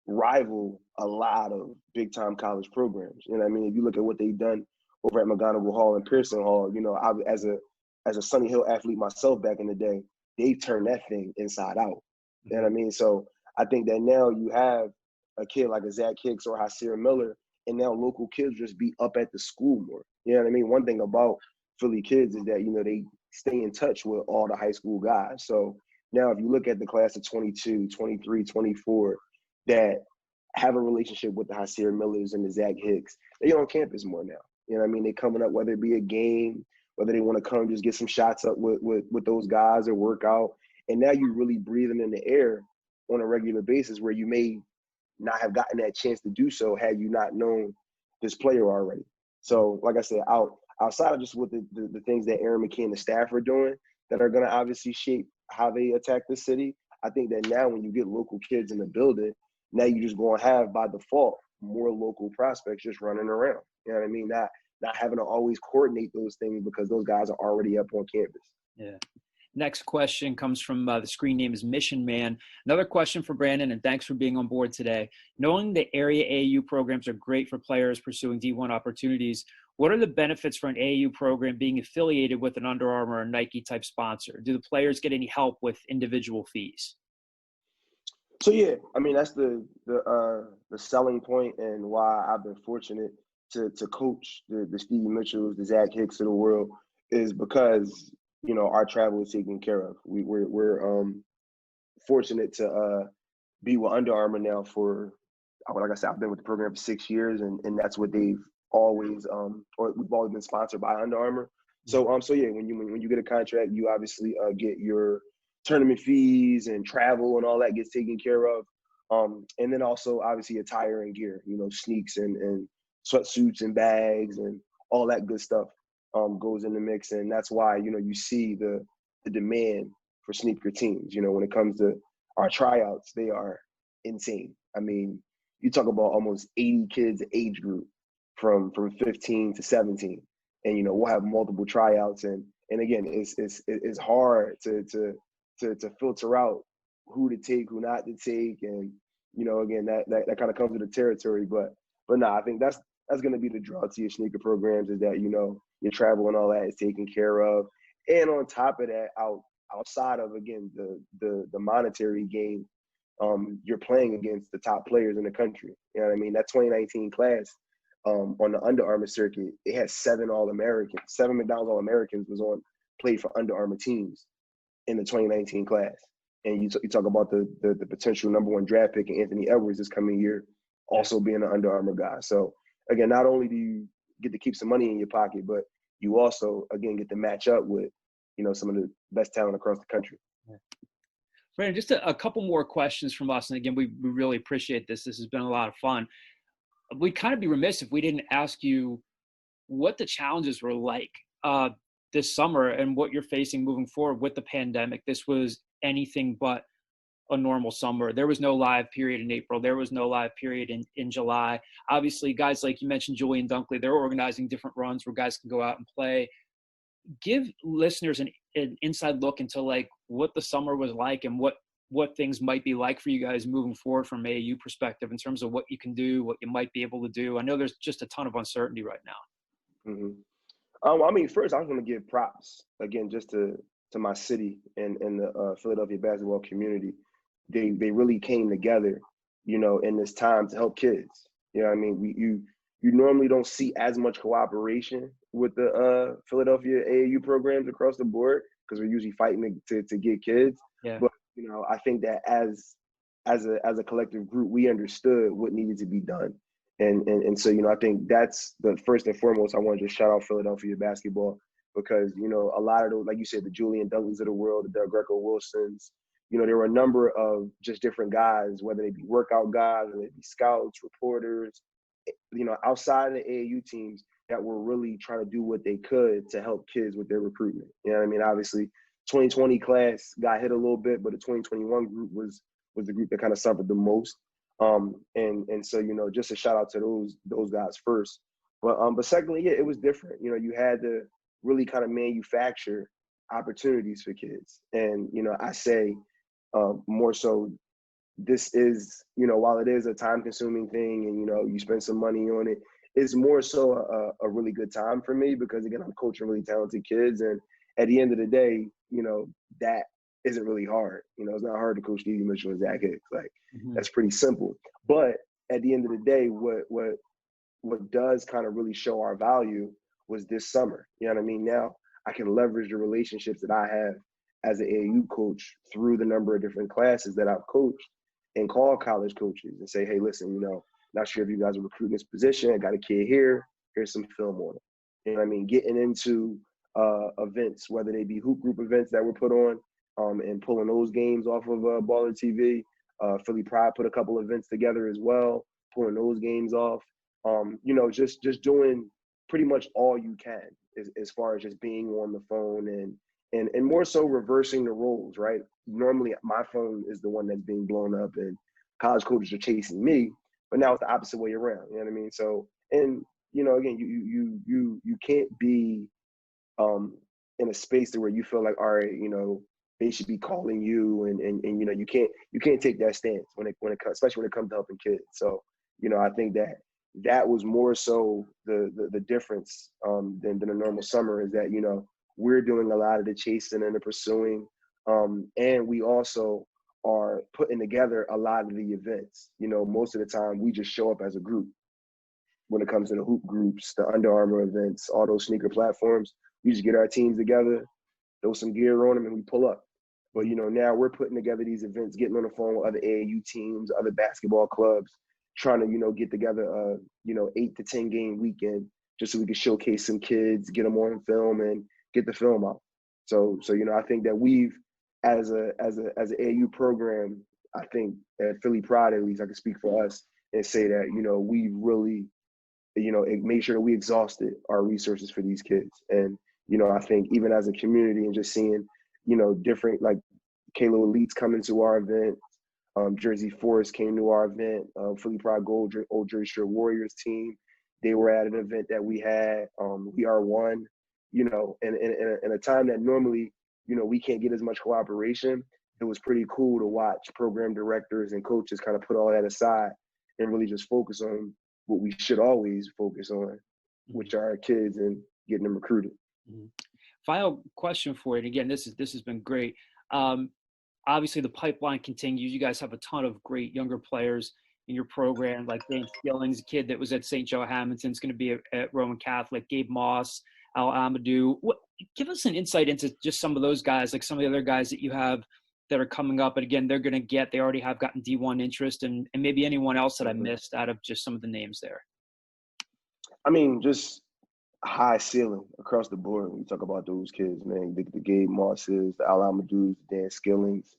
rival a lot of big-time college programs. You know what I mean? If you look at what they've done over at McGonigal Hall and Pearson Hall, I, as a Sunny Hill athlete myself back in the day, they turned that thing inside out. You know what I mean? So I think that now you have a kid like a Zach Hicks or Hysier Miller, and now local kids just be up at the school more. You know what I mean? One thing about Philly kids is that, they stay in touch with all the high school guys. So now if you look at the class of 22, 23, 24 that have a relationship with the Hysier Millers and the Zach Hicks, they on campus more now. You know what I mean? They coming up, whether it be a game, whether they want to come just get some shots up with those guys or work out. And now you're really breathing in the air on a regular basis where you may not have gotten that chance to do so had you not known this player already. So, like I said, outside of just what the things that Aaron McKie and the staff are doing that are going to obviously shape how they attack the city, I think that now when you get local kids in the building, now you just going to have, by default, more local prospects just running around. You know what I mean? Not having to always coordinate those things because those guys are already up on campus. Yeah. Next question comes from the screen name is Mission Man. Another question for Brandon, and thanks for being on board today. Knowing the area AAU programs are great for players pursuing D1 opportunities, what are the benefits for an AAU program being affiliated with an Under Armour or Nike type sponsor? Do the players get any help with individual fees? So yeah, I mean that's the selling point and why I've been fortunate to coach the Stevie Mitchells, the Zach Hicks of the world, is because our travel is taken care of. We're fortunate to be with Under Armour now for, like I said, I've been with the program for 6 years, and that's what they've always or we've always been sponsored by Under Armour. So yeah, when you get a contract, you obviously get your tournament fees and travel and all that gets taken care of. And then also obviously attire and gear, sneaks and sweatsuits and bags and all that good stuff goes in the mix. And that's why, you see the demand for sneaker teams. When it comes to our tryouts, they are insane. I mean, you talk about almost 80 kids age group from 15 to 17. And, we'll have multiple tryouts. And again, it's hard to filter out who to take, who not to take. And, again, that kind of comes with the territory. But no, I think that's going to be the draw to your sneaker programs is that, your travel and all that is taken care of. And on top of that, outside of, again, the monetary game, you're playing against the top players in the country. You know what I mean? That 2019 class on the Under Armour circuit, it had 7 All-Americans. 7 McDonald's All-Americans played for Under Armour teams in the 2019 class. And you talk about the potential number 1 draft pick in Anthony Edwards this coming year, also being an Under Armour guy. So again, not only do you get to keep some money in your pocket, but you also again get to match up with, some of the best talent across the country. Brandon, just a couple more questions from us. And again, we really appreciate this. This has been a lot of fun. We'd kind of be remiss if we didn't ask you what the challenges were like this summer and what you're facing moving forward with the pandemic. This was anything but a normal summer. There was no live period in April. There was no live period in July. Obviously, guys like you mentioned, Julian Dunkley, they're organizing different runs where guys can go out and play. Give listeners an inside look into like what the summer was like and what things might be like for you guys moving forward from AAU perspective in terms of what you can do, what you might be able to do. I know there's just a ton of uncertainty right now. Mm-hmm. First, I was going to give props again just to my city and the Philadelphia basketball community. They really came together, in this time to help kids. You normally don't see as much cooperation with the Philadelphia AAU programs across the board because we're usually fighting to get kids. Yeah. But I think that as a collective group, we understood what needed to be done, and so I think that's the first and foremost. I want to just shout out Philadelphia basketball because a lot of those, like you said, the Julian Dunkleys of the world, the Doug Greco-Wilsons. There were a number of just different guys, whether they be workout guys, whether they be scouts, reporters, outside of the AAU teams that were really trying to do what they could to help kids with their recruitment. Obviously, 2020 class got hit a little bit, but the 2021 group was the group that kind of suffered the most. And so, just a shout out to those guys first. But secondly, yeah, it was different. You had to really kind of manufacture opportunities for kids. And, I say more so, this is, while it is a time consuming thing and, you spend some money on it, it's more so a really good time for me because, again, I'm coaching really talented kids. And at the end of the day, that isn't really hard. It's not hard to coach Stevie Mitchell and Zach Hicks. Like, that's pretty simple. But at the end of the day, what does kind of really show our value was this summer. Now I can leverage the relationships that I have as an AAU coach through the number of different classes that I've coached and call college coaches and say, hey, listen, not sure if you guys are recruiting this position. I got a kid here. Here's some film on it. Getting into events, whether they be hoop group events that were put on and pulling those games off of Baller TV. Philly Pride put a couple events together as well, pulling those games off. Just doing pretty much all you can as far as just being on the phone and more so reversing the roles, right? Normally my phone is the one that's being blown up and college coaches are chasing me, but now it's the opposite way around. So, and again, you can't be in a space where you feel like, all right, they should be calling you and you can't take that stance when it comes, especially when it comes to helping kids. So, I think that was more so the difference than a normal summer is that, we're doing a lot of the chasing and the pursuing. And we also are putting together a lot of the events. Most of the time we just show up as a group when it comes to the hoop groups, the Under Armour events, all those sneaker platforms. We just get our teams together, throw some gear on them, and we pull up. But, now we're putting together these events, getting on the phone with other AAU teams, other basketball clubs, trying to, get together a, 8 to 10 game weekend just so we can showcase some kids, get them on film and get the film out. So I think that we've, as an AAU program, I think at Philly Pride, at least I can speak for us and say that, we really, made sure that we exhausted our resources for these kids. And, I think even as a community and just seeing, different, like Kalo Elites coming to our event, Jersey Forest came to our event, Philly Pride Gold, Old Jersey Shore Warriors team, they were at an event that we had, We Are One, in a time that normally, we can't get as much cooperation. It was pretty cool to watch program directors and coaches kind of put all that aside and really just focus on what we should always focus on, which are our kids and getting them recruited. Final question for you. And again, this has been great. Obviously the pipeline continues. You guys have a ton of great younger players in your program, like Dan Skilling's a kid that was at St. Joe Hamilton's going to be at Roman Catholic, Gabe Moss, Al Amadou. Give us an insight into just some of those guys, like some of the other guys that you have that are coming up, but again, they already have gotten D1 interest, and maybe anyone else that I missed out of just some of the names there? I mean, just high ceiling across the board when you talk about those kids, man. The Gabe Mosses, the Al Amadou's, the Dan Skillings.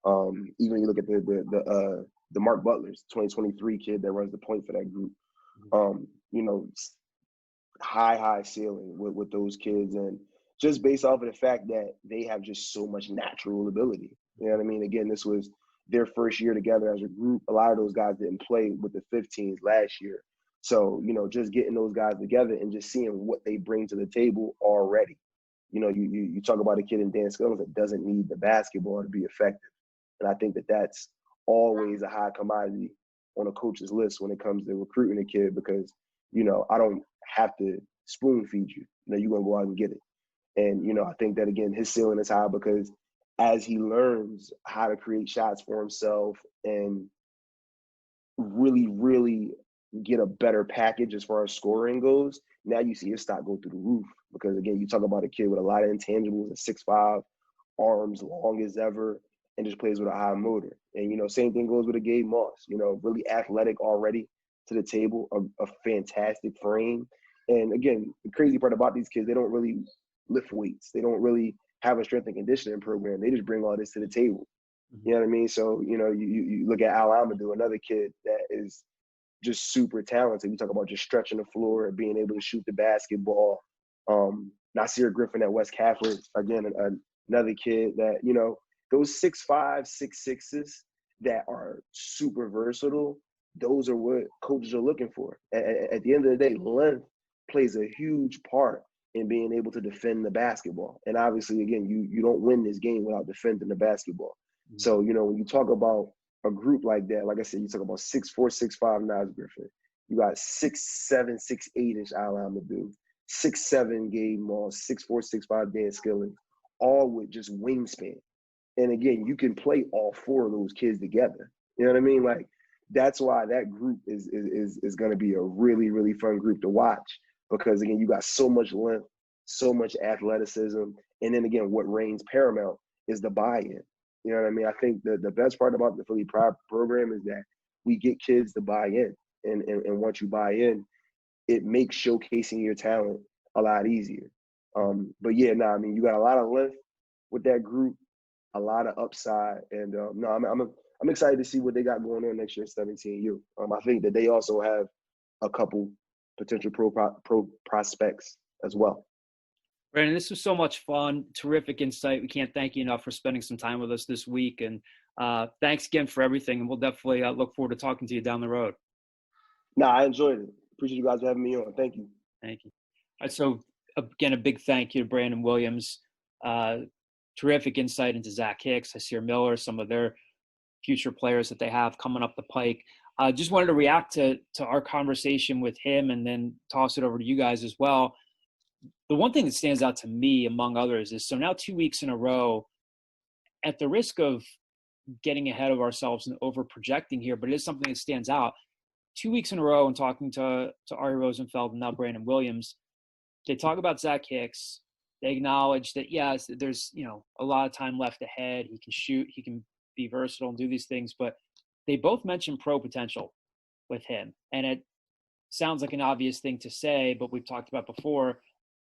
Even you look at the Mark Butlers, 2023 kid that runs the point for that group. You know, high ceiling with those kids, and just based off of the fact that they have just so much natural ability. You know what I mean? Again, this was their first year together as a group. A lot of those guys didn't play with the 15s last year. So, you know, just getting those guys together and just seeing what they bring to the table already. You know, you talk about a kid in Dan Skillings that doesn't need the basketball to be effective. And I think that's always a high commodity on a coach's list when it comes to recruiting a kid, because, you know, I don't have to spoon feed you. You know, you're going to go out and get it. And, you know, I think that, again, his ceiling is high because as he learns how to create shots for himself and really, really get a better package as far as scoring goes, now you see his stock go through the roof. Because, again, you talk about a kid with a lot of intangibles, a 6'5", arms long as ever, and just plays with a high motor. And, you know, same thing goes with a Gabe Moss, you know, really athletic already to the table, a fantastic frame. And, again, the crazy part about these kids, they don't really lift weights. They don't really have a strength and conditioning program. They just bring all this to the table. You know what I mean? So, you know, you look at Al Amadou, another kid that is just super talented. We talk about just stretching the floor and being able to shoot the basketball. Nasir Griffin at West Catholic, again, another kid that, you know, those 6'5", 6'6" that are super versatile, those are what coaches are looking for. At the end of the day, length plays a huge part in being able to defend the basketball. And obviously, again, you don't win this game without defending the basketball. Mm-hmm. So, you know, when you talk about a group like that, like I said, you talk about 6'4", 6'5" Nas Griffin. You got 6'7", 6'8" Al Amadou, 6'7" Gabe Moss, 6'4", 6'5" Dan Skillings, all with just wingspan. And again, you can play all four of those kids together. You know what I mean? Like, that's why that group is going to be a really, really fun group to watch. Because, again, you got so much length, so much athleticism. And then, again, what reigns paramount is the buy-in. You know what I mean? I think the best part about the Philly Pride program is that we get kids to buy in. And once you buy in, it makes showcasing your talent a lot easier. But, yeah, I mean, you got a lot of length with that group, a lot of upside. And, I'm excited to see what they got going on next year at 17U. I think that they also have a couple potential pro prospects as well. Brandon, this was so much fun. Terrific insight. We can't thank you enough for spending some time with us this week. And thanks again for everything. And we'll definitely look forward to talking to you down the road. No, I enjoyed it. Appreciate you guys having me on. Thank you. Thank you. All right, so, again, a big thank you to Brandon Williams. Terrific insight into Zach Hicks, Hysier Miller, some of their future players that they have coming up the pike. Just wanted to react to our conversation with him and then toss it over to you guys as well. The one thing that stands out to me, among others, is so now 2 weeks in a row, at the risk of getting ahead of ourselves and over projecting here, but it is something that stands out. 2 weeks in a row and talking to Ari Rosenfeld and now Brandon Williams, they talk about Zach Hicks. They acknowledge that, yes, there's, you know, a lot of time left ahead. He can shoot, he can be versatile and do these things, but they both mentioned pro potential with him. And it sounds like an obvious thing to say, but we've talked about before,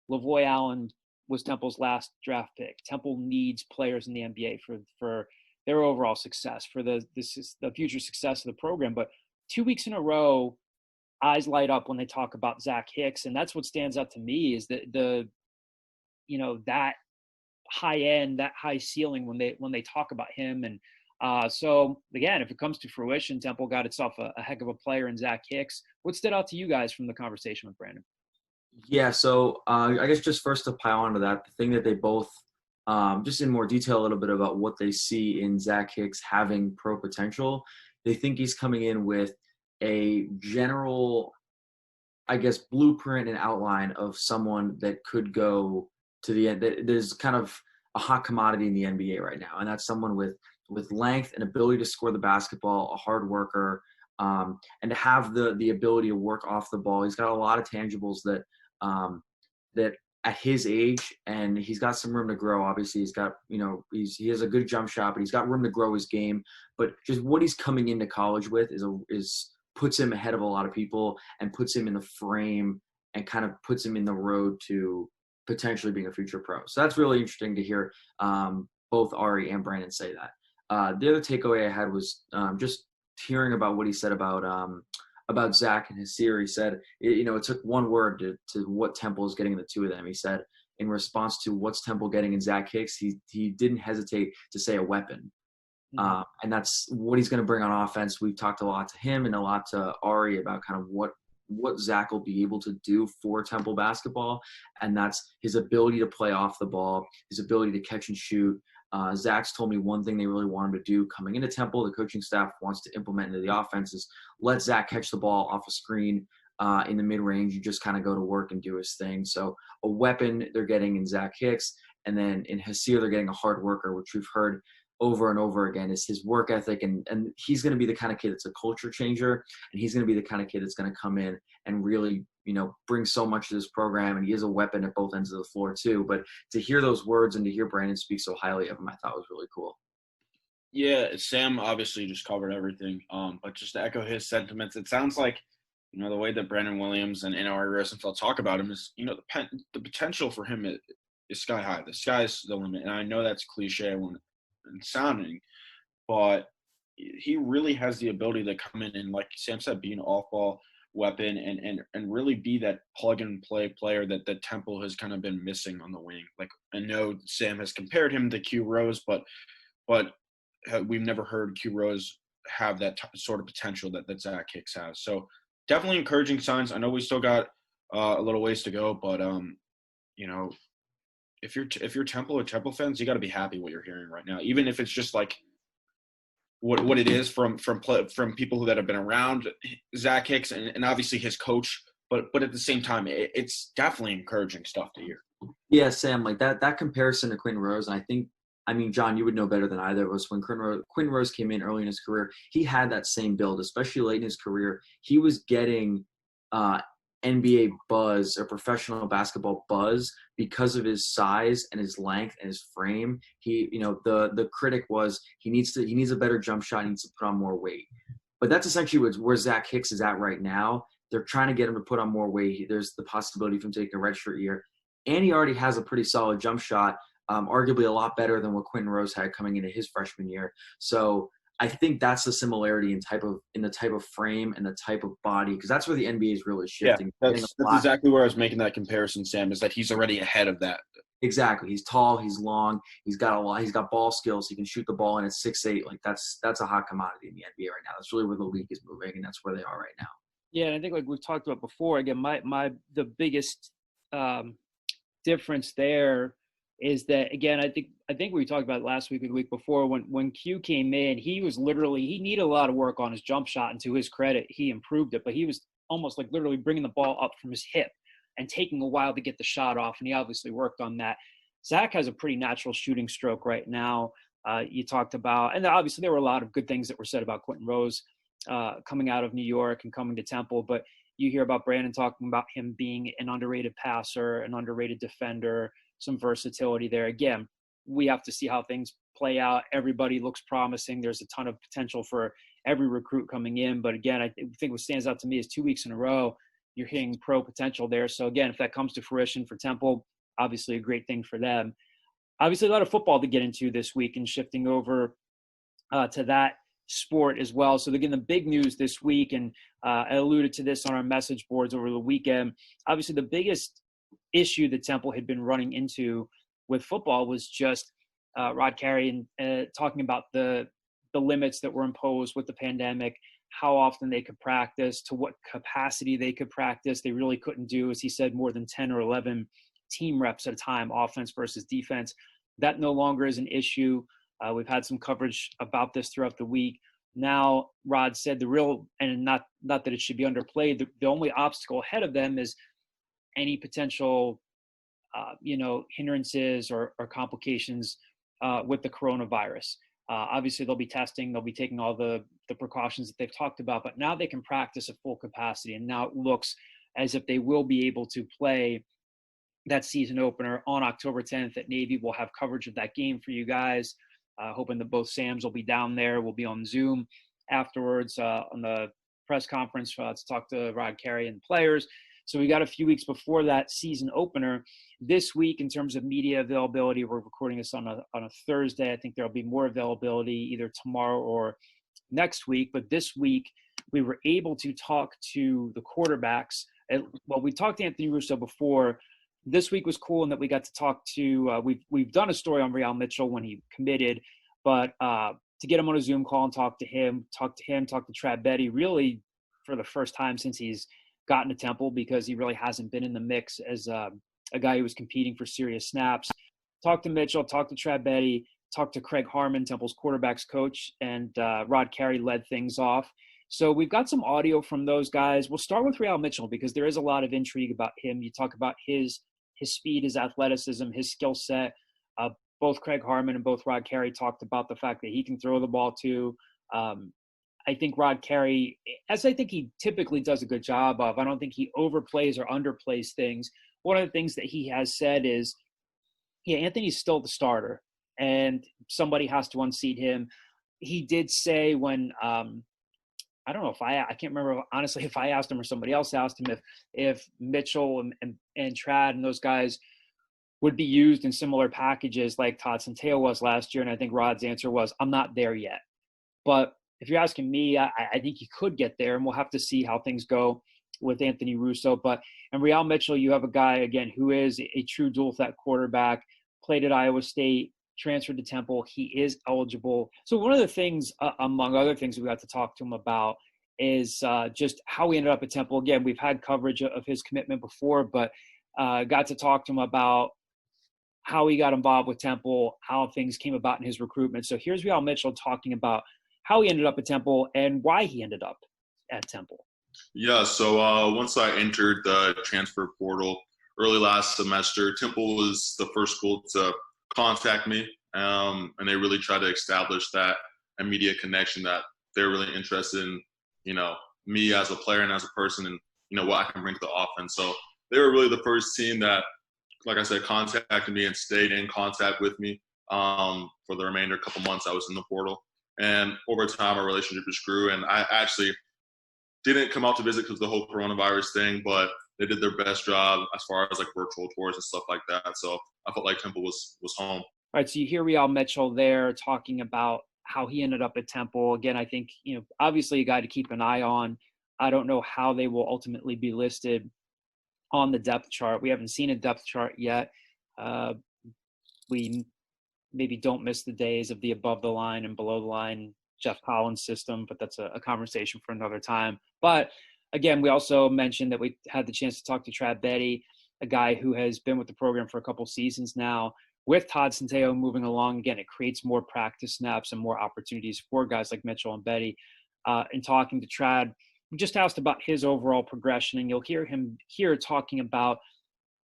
Lavoy Allen was Temple's last draft pick. Temple needs players in the NBA for their overall success, for the future success of the program. But 2 weeks in a row, eyes light up when they talk about Zach Hicks. And that's what stands out to me is that that high end, that high ceiling when they talk about him. And so, again, if it comes to fruition, Temple got itself a heck of a player in Zach Hicks. What stood out to you guys from the conversation with Brandon? Yeah, so I guess just first to pile onto that, the thing that they both, just in more detail a little bit about what they see in Zach Hicks having pro potential, they think he's coming in with a general, I guess, blueprint and outline of someone that could go to the end. There's kind of a hot commodity in the NBA right now, and that's someone with length and ability to score the basketball, a hard worker, and to have the ability to work off the ball. He's got a lot of tangibles that at his age, and he's got some room to grow. Obviously, he's got, he has a good jump shot, but he's got room to grow his game. But just what he's coming into college with is puts him ahead of a lot of people and puts him in the frame and kind of puts him in the road to potentially being a future pro. So that's really interesting to hear both Ari and Brandon say that. The other takeaway I had was just hearing about what he said about Zach and Hysier. He said, it took one word to what Temple is getting the two of them. He said, in response to what's Temple getting in Zach Hicks, he didn't hesitate to say a weapon. Mm-hmm. And that's what he's going to bring on offense. We've talked a lot to him and a lot to Ari about kind of what Zach will be able to do for Temple basketball. And that's his ability to play off the ball, his ability to catch and shoot. Zach's told me one thing they really want him to do coming into Temple, the coaching staff wants to implement into the offense, is let Zach catch the ball off a screen in the mid-range. You just kind of go to work and do his thing. So a weapon they're getting in Zach Hicks, and then in Hysier they're getting a hard worker, which we've heard over and over again is his work ethic. And he's going to be the kind of kid that's a culture changer, and he's going to be the kind of kid that's going to come in and really, bring so much to this program. And he is a weapon at both ends of the floor too. But to hear those words and to hear Brandon speak so highly of him, I thought was really cool. Yeah, Sam obviously just covered everything. But just to echo his sentiments, it sounds like, the way that Brandon Williams and Ari Rosenfeld talk about him is, the potential for him is sky high. The sky's the limit. And I know that's cliche when sounding, but he really has the ability to come in and, like Sam said, be an off-ball weapon and really be that plug-and-play player that Temple has kind of been missing on the wing. Like, I know Sam has compared him to Q Rose, but we've never heard Q Rose have that sort of potential that Zach Hicks has. So definitely encouraging signs. I know we still got a little ways to go, but if you're Temple or Temple fans, you got to be happy what you're hearing right now, even if it's just like what it is from people that have been around Zach Hicks and obviously his coach, but at the same time, it's definitely encouraging stuff to hear. Yeah, Sam, like that comparison to Quinn Rose, and I mean, John, you would know better than either of us. When Quinn Rose came in early in his career, he had that same build, especially late in his career. He was getting NBA buzz or professional basketball buzz because of his size and his length and his frame. He, the critic was he needs a better jump shot. He needs to put on more weight. But that's essentially where Zach Hicks is at right now. They're trying to get him to put on more weight. There's the possibility of him taking a redshirt year, and he already has a pretty solid jump shot, arguably a lot better than what Quinn Rose had coming into his freshman year. So I think that's the similarity in the type of frame and the type of body, because that's where the NBA is really shifting. Yeah, that's exactly where I was making that comparison, Sam, is that he's already ahead of that. Exactly. He's tall, he's long, he's got ball skills, he can shoot the ball, and at 6'8", like that's a hot commodity in the NBA right now. That's really where the league is moving, and that's where they are right now. Yeah, and I think like we've talked about before, again, the biggest difference there is that, again, I think we talked about it last week or the week before when Q came in, he needed a lot of work on his jump shot, and to his credit, he improved it, but he was almost like literally bringing the ball up from his hip and taking a while to get the shot off, and he obviously worked on that. Zach has a pretty natural shooting stroke right now. You talked about, and obviously there were a lot of good things that were said about Quentin Rose coming out of New York and coming to Temple, but you hear about Brandon talking about him being an underrated passer, an underrated defender, some versatility there. Again, we have to see how things play out. Everybody looks promising. There's a ton of potential for every recruit coming in. But again, I think what stands out to me is 2 weeks in a row, you're hitting pro potential there. So again, if that comes to fruition for Temple, obviously a great thing for them. Obviously a lot of football to get into this week and shifting over to that sport as well. So again, the big news this week, and I alluded to this on our message boards over the weekend, obviously the biggest issue that Temple had been running into with football was just Rod Carey and talking about the limits that were imposed with the pandemic, how often they could practice, to what capacity they could practice. They really couldn't do, as he said, more than 10 or 11 team reps at a time, offense versus defense. That no longer is an issue. We've had some coverage about this throughout the week. Now, Rod said the real, and not that it should be underplayed, the only obstacle ahead of them is any potential, hindrances or complications with the coronavirus. Obviously, they'll be testing, they'll be taking all the precautions that they've talked about, but now they can practice at full capacity. And now it looks as if they will be able to play that season opener on October 10th at Navy. We'll have coverage of that game for you guys. Hoping that both Sams will be down there. We'll be on Zoom afterwards on the press conference to talk to Rod Carey and the players. So we got a few weeks before that season opener. This week, in terms of media availability, we're recording this on a Thursday. I think there'll be more availability either tomorrow or next week. But this week, we were able to talk to the quarterbacks. Well, we talked to Anthony Russo before. This week was cool in that we got to talk to we've done a story on Real Mitchell when he committed, but to get him on a Zoom call and talk to Trad Beatty, really for the first time since he's gotten to Temple, because he really hasn't been in the mix as a guy who was competing for serious snaps. Talk to Mitchell, talk to Trad Beatty, talk to Craig Harmon, Temple's quarterbacks coach, and Rod Carey led things off. So we've got some audio from those guys. We'll start with Real Mitchell because there is a lot of intrigue about him. You talk about his speed, his athleticism, his skill set. Both Craig Harmon and both Rod Carey talked about the fact that he can throw the ball too. I think Rod Carey, as I think he typically does a good job of, I don't think he overplays or underplays things. One of the things that he has said is, yeah, Anthony's still the starter and somebody has to unseat him. He did say when I don't know if I can't remember, honestly, if I asked him or somebody else asked him if Mitchell and Trad and those guys would be used in similar packages like Todd Centeio was last year. And I think Rod's answer was, I'm not there yet. But if you're asking me, I think he could get there, and we'll have to see how things go with Anthony Russo. But in Real Mitchell, you have a guy, again, who is a true dual threat quarterback, played at Iowa State, transferred to Temple. He is eligible. So one of the things, among other things we got to talk to him about is just how he ended up at Temple. Again, we've had coverage of his commitment before, but got to talk to him about how he got involved with Temple, how things came about in his recruitment. So here's Real Mitchell talking about how he ended up at Temple and why he ended up at Temple. Yeah, so once I entered the transfer portal early last semester, Temple was the first school to contact me, and they really tried to establish that immediate connection that they're really interested in, me as a player and as a person and, what I can bring to the offense. So they were really the first team that, like I said, contacted me and stayed in contact with me for the remainder couple months I was in the portal. And over time, our relationship just grew. And I actually didn't come out to visit because of the whole coronavirus thing, but they did their best job as far as like virtual tours and stuff like that. So I felt like Temple was home. All right, so you hear Real Mitchell there talking about how he ended up at Temple. Again, I think, obviously a guy to keep an eye on. I don't know how they will ultimately be listed on the depth chart. We haven't seen a depth chart yet. We maybe don't miss the days of the above the line and below the line Jeff Collins system, but that's a conversation for another time. But again, we also mentioned that we had the chance to talk to Trad Beatty, a guy who has been with the program for a couple seasons now. With Todd Centeio moving along, again, it creates more practice snaps and more opportunities for guys like Mitchell and Beatty. In talking to Trad, we just asked about his overall progression, and you'll hear him here talking about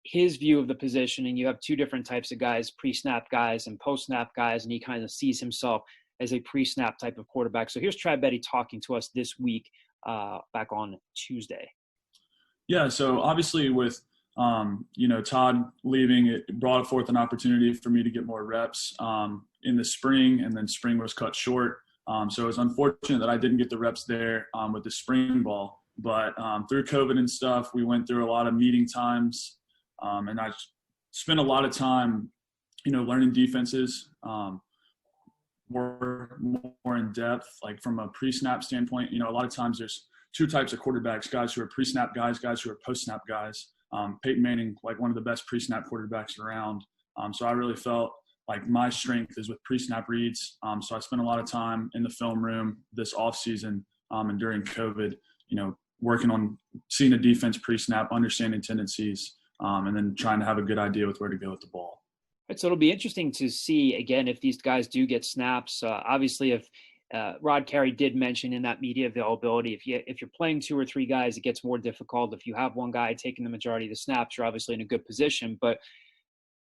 his view of the position. And you have two different types of guys, pre-snap guys and post-snap guys, and he kind of sees himself as a pre-snap type of quarterback. So here's Trad Beatty talking to us this week, back on Tuesday. Yeah, so obviously with Todd leaving, it brought forth an opportunity for me to get more reps in the spring, and then spring was cut short. So it was unfortunate that I didn't get the reps there with the spring ball. But through COVID and stuff, we went through a lot of meeting times, and I spent a lot of time, learning defenses more in depth, like from a pre-snap standpoint. A lot of times there's two types of quarterbacks, guys who are pre-snap guys who are post-snap guys. Peyton Manning, like one of the best pre-snap quarterbacks around. So I really felt like my strength is with pre-snap reads. So I spent a lot of time in the film room this offseason and during COVID, working on seeing a defense pre-snap, understanding tendencies, and then trying to have a good idea with where to go with the ball. Right, so it'll be interesting to see, again, if these guys do get snaps. Obviously, if Rod Carey did mention in that media availability, if you're playing two or three guys, it gets more difficult. If you have one guy taking the majority of the snaps, you're obviously in a good position. But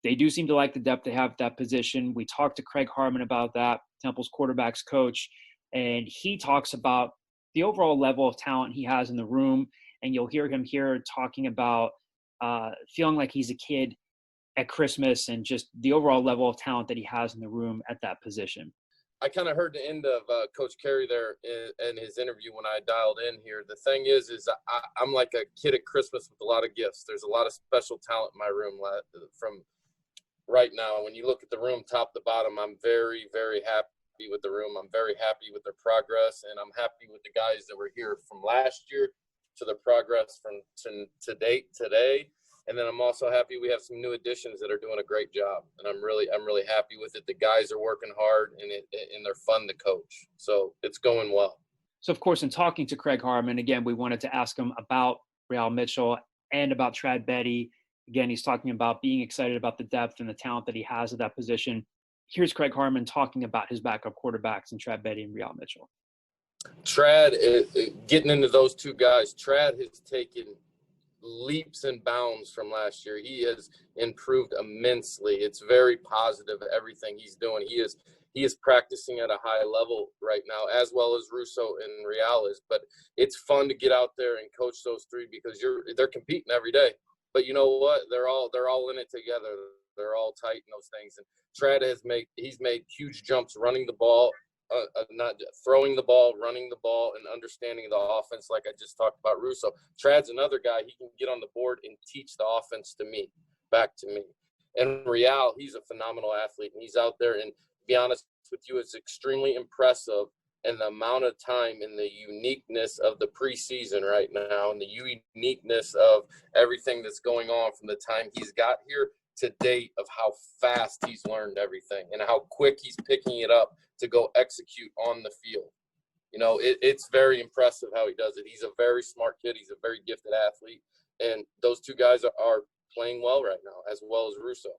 they do seem to like the depth they have at that position. We talked to Craig Harmon about that, Temple's quarterbacks coach, and he talks about the overall level of talent he has in the room. And you'll hear him here talking about feeling like he's a kid at Christmas and just the overall level of talent that he has in the room at that position. I kind of heard the end of Coach Carey there in his interview when I dialed in here. The thing is I'm like a kid at Christmas with a lot of gifts. There's a lot of special talent in my room from right now. When you look at the room top to bottom, I'm very, very happy with the room. I'm very happy with their progress, and I'm happy with the guys that were here from last year to the progress from to date today. And then I'm also happy we have some new additions that are doing a great job, and I'm really happy with it. The guys are working hard, and they're fun to coach, so it's going well. So, of course, in talking to Craig Harmon, again, we wanted to ask him about Real Mitchell and about Trad Beatty. Again, he's talking about being excited about the depth and the talent that he has at that position. Here's Craig Harmon talking about his backup quarterbacks in Trad Beatty and Real Mitchell. Trad, getting into those two guys, Trad has taken leaps and bounds from last year. He has improved immensely. It's very positive, everything he's doing. He is practicing at a high level right now, as well as Russo and Real is. But it's fun to get out there and coach those three because they're competing every day. But you know what? They're all in it together. They're all tight in those things. And Trad he's made huge jumps running the ball, not throwing the ball, running the ball, and understanding the offense like I just talked about Russo. Trad's another guy. He can get on the board and teach the offense back to me. And Real, he's a phenomenal athlete, and he's out there. And to be honest with you, it's extremely impressive. And the amount of time and the uniqueness of the preseason right now and the uniqueness of everything that's going on from the time he's got here to date of how fast he's learned everything and how quick he's picking it up to go execute on the field. You know, it's very impressive how he does it. He's a very smart kid. He's a very gifted athlete. And those two guys are playing well right now, as well as Russo.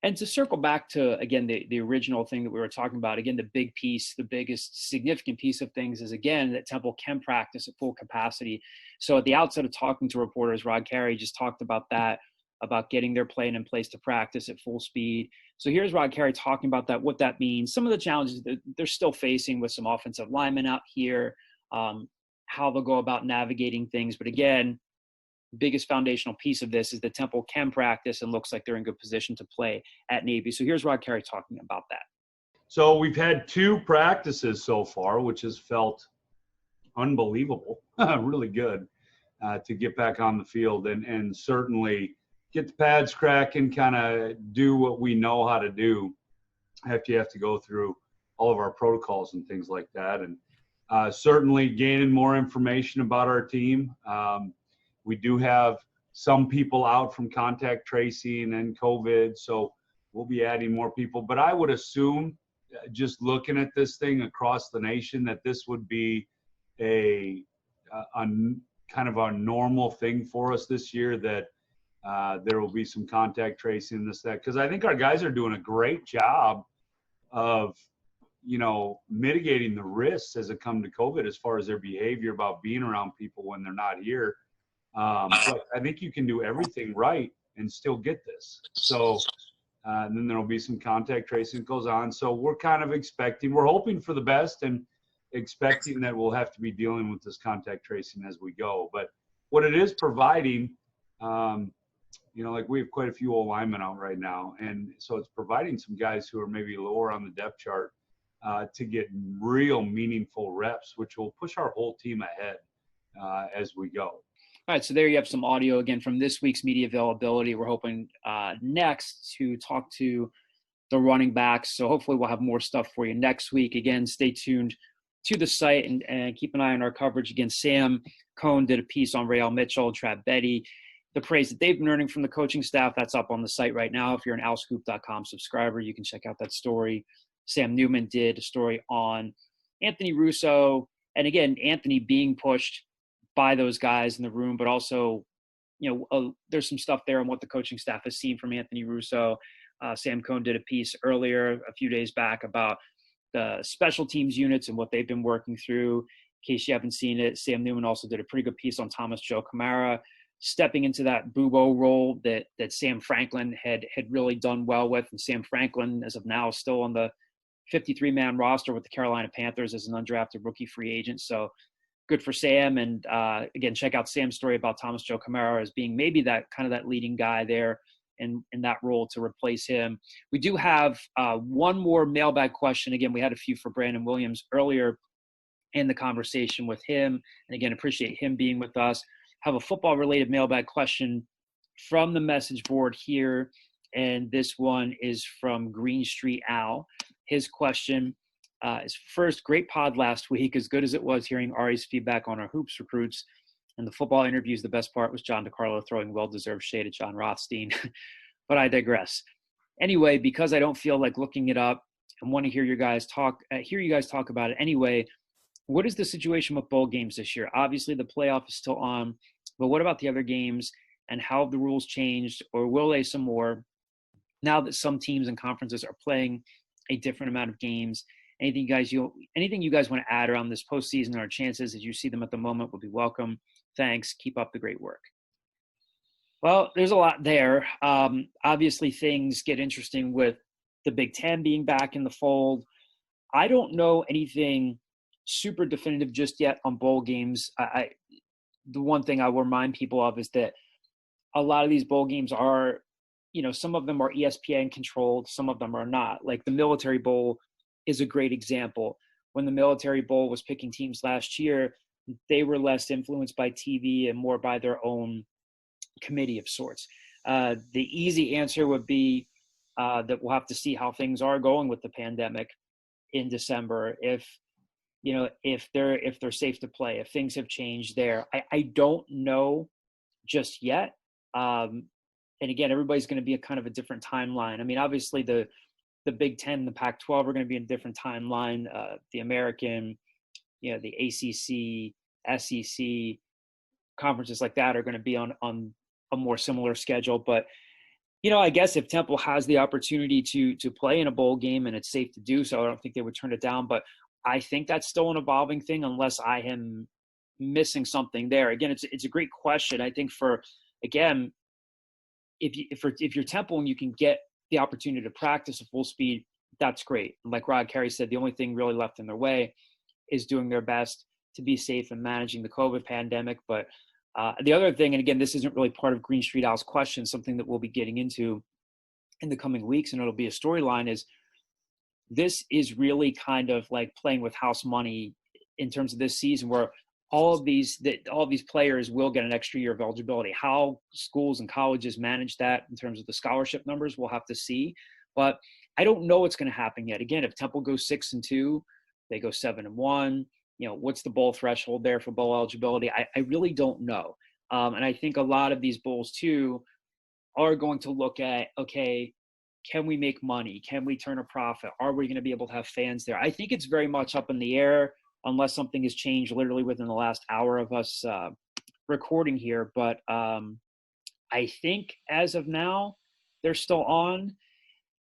And to circle back to, again, the original thing that we were talking about, again, the big piece, the biggest significant piece of things is, again, that Temple can practice at full capacity. So at the outset of talking to reporters, Rod Carey just talked about that, about getting their plan in place to practice at full speed. So here's Rod Carey talking about that, what that means, some of the challenges that they're still facing with some offensive linemen out here, how they'll go about navigating things. But again, biggest foundational piece of this is that Temple can practice and looks like they're in good position to play at Navy. So here's Rod Carey talking about that. So we've had 2 practices so far, which has felt unbelievable, really good to get back on the field and certainly get the pads cracking, kind of do what we know how to do after you have to go through all of our protocols and things like that. And certainly gaining more information about our team. We do have some people out from contact tracing and COVID, so we'll be adding more people. But I would assume, just looking at this thing across the nation, that this would be a kind of a normal thing for us this year, that there will be some contact tracing, this, that. Because I think our guys are doing a great job of, mitigating the risks as it comes to COVID as far as their behavior about being around people when they're not here. But I think you can do everything right and still get this. So and then there'll be some contact tracing that goes on. So we're kind of we're hoping for the best and expecting that we'll have to be dealing with this contact tracing as we go. But what it is providing, like we have quite a few old linemen out right now. And so it's providing some guys who are maybe lower on the depth chart to get real meaningful reps, which will push our whole team ahead as we go. All right, so there you have some audio again from this week's media availability. We're hoping next to talk to the running backs. So hopefully we'll have more stuff for you next week. Again, stay tuned to the site and keep an eye on our coverage. Again, Sam Cohn did a piece on Real Mitchell, Trad Beatty, the praise that they've been earning from the coaching staff. That's up on the site right now. If you're an alscoop.com subscriber, you can check out that story. Sam Neumann did a story on Anthony Russo. And again, Anthony being pushed by those guys in the room, but also, there's some stuff there on what the coaching staff has seen from Anthony Russo. Sam Cohn did a piece earlier, a few days back, about the special teams units and what they've been working through. In case you haven't seen it, Sam Neumann also did a pretty good piece on Thomas Joe Camara, stepping into that Bubo role that Sam Franklin had really done well with. And Sam Franklin, as of now, is still on the 53-man roster with the Carolina Panthers as an undrafted rookie free agent. So good for Sam. And again, check out Sam's story about Thomas Joe Camara as being maybe that kind of that leading guy there in that role to replace him. We do have one more mailbag question. Again, we had a few for Brandon Williams earlier in the conversation with him. And again, appreciate him being with us. Have a football related mailbag question from the message board here. And this one is from Green Street Al. His question is, first, great pod last week, as good as it was hearing Ari's feedback on our hoops recruits. And the football interviews, the best part was John DeCarlo throwing well-deserved shade at John Rothstein. But I digress. Anyway, because I don't feel like looking it up and want to hear you guys talk about it anyway, what is the situation with bowl games this year? Obviously, the playoff is still on, but what about the other games, and how have the rules changed, or will they some more now that some teams and conferences are playing a different amount of games? Anything you guys want to add around this postseason or chances as you see them at the moment would be welcome. Thanks. Keep up the great work. Well, there's a lot there. Obviously, things get interesting with the Big Ten being back in the fold. I don't know anything super definitive just yet on bowl games. The one thing I will remind people of is that a lot of these bowl games are, some of them are ESPN controlled, some of them are not. Like the Military Bowl is a great example. When the Military Bowl was picking teams last year, they were less influenced by TV and more by their own committee of sorts. The easy answer would be that we'll have to see how things are going with the pandemic in December. If they're safe to play, if things have changed there. I don't know just yet. And again, everybody's going to be a kind of a different timeline. I mean, obviously the Big Ten, the Pac-12 are going to be in a different timeline. The American, the ACC, SEC, conferences like that are going to be on a more similar schedule. But, I guess if Temple has the opportunity to play in a bowl game and it's safe to do so, I don't think they would turn it down. But I think that's still an evolving thing unless I am missing something there. Again, it's a great question. I think if you're Temple and you can get the opportunity to practice at full speed, that's great. And like Rod Carey said, the only thing really left in their way is doing their best to be safe and managing the COVID pandemic. But the other thing, and again, this isn't really part of Green Street Owl's question, something that we'll be getting into in the coming weeks, and it'll be a storyline, is this is really kind of like playing with house money in terms of this season, where all of these players will get an extra year of eligibility. How schools and colleges manage that in terms of the scholarship numbers, we'll have to see. But I don't know what's going to happen yet. Again, if Temple goes 6-2, they go 7-1. What's the bowl threshold there for bowl eligibility? I really don't know. And I think a lot of these bowls too are going to look at, okay, can we make money? Can we turn a profit? Are we going to be able to have fans there? I think it's very much up in the air unless something has changed literally within the last hour of us recording here. But I think as of now, they're still on.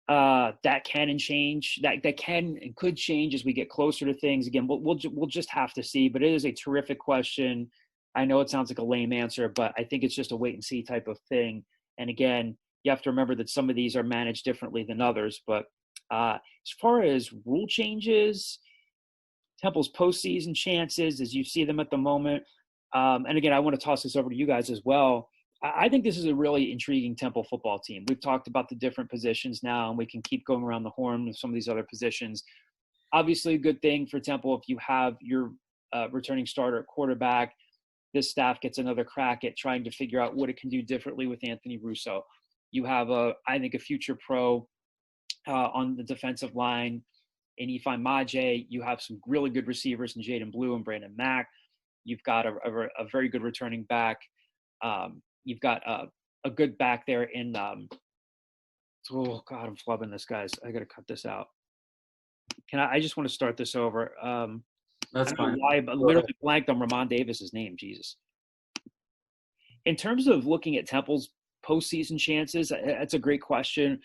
That can and change. That can and could change as we get closer to things. Again, we'll just have to see. But it is a terrific question. I know it sounds like a lame answer, but I think it's just a wait and see type of thing. And again, you have to remember that some of these are managed differently than others. But as far as rule changes, Temple's postseason chances as you see them at the moment, and again, I want to toss this over to you guys as well. I think this is a really intriguing Temple football team. We've talked about the different positions now, and we can keep going around the horn with some of these other positions. Obviously, a good thing for Temple if you have your returning starter at quarterback. This staff gets another crack at trying to figure out what it can do differently with Anthony Russo. You have, I think, a future pro on the defensive line in Ifeanyi Maje. You have some really good receivers in Jaden Blue and Brandon Mack. You've got a very good returning back. You've got a good back there in oh God, I'm flubbing this, guys. I got to cut this out. I just want to start this over. That's fine. I literally blanked on Ramon Davis's name. Jesus. In terms of looking at Temple's postseason chances, that's a great question.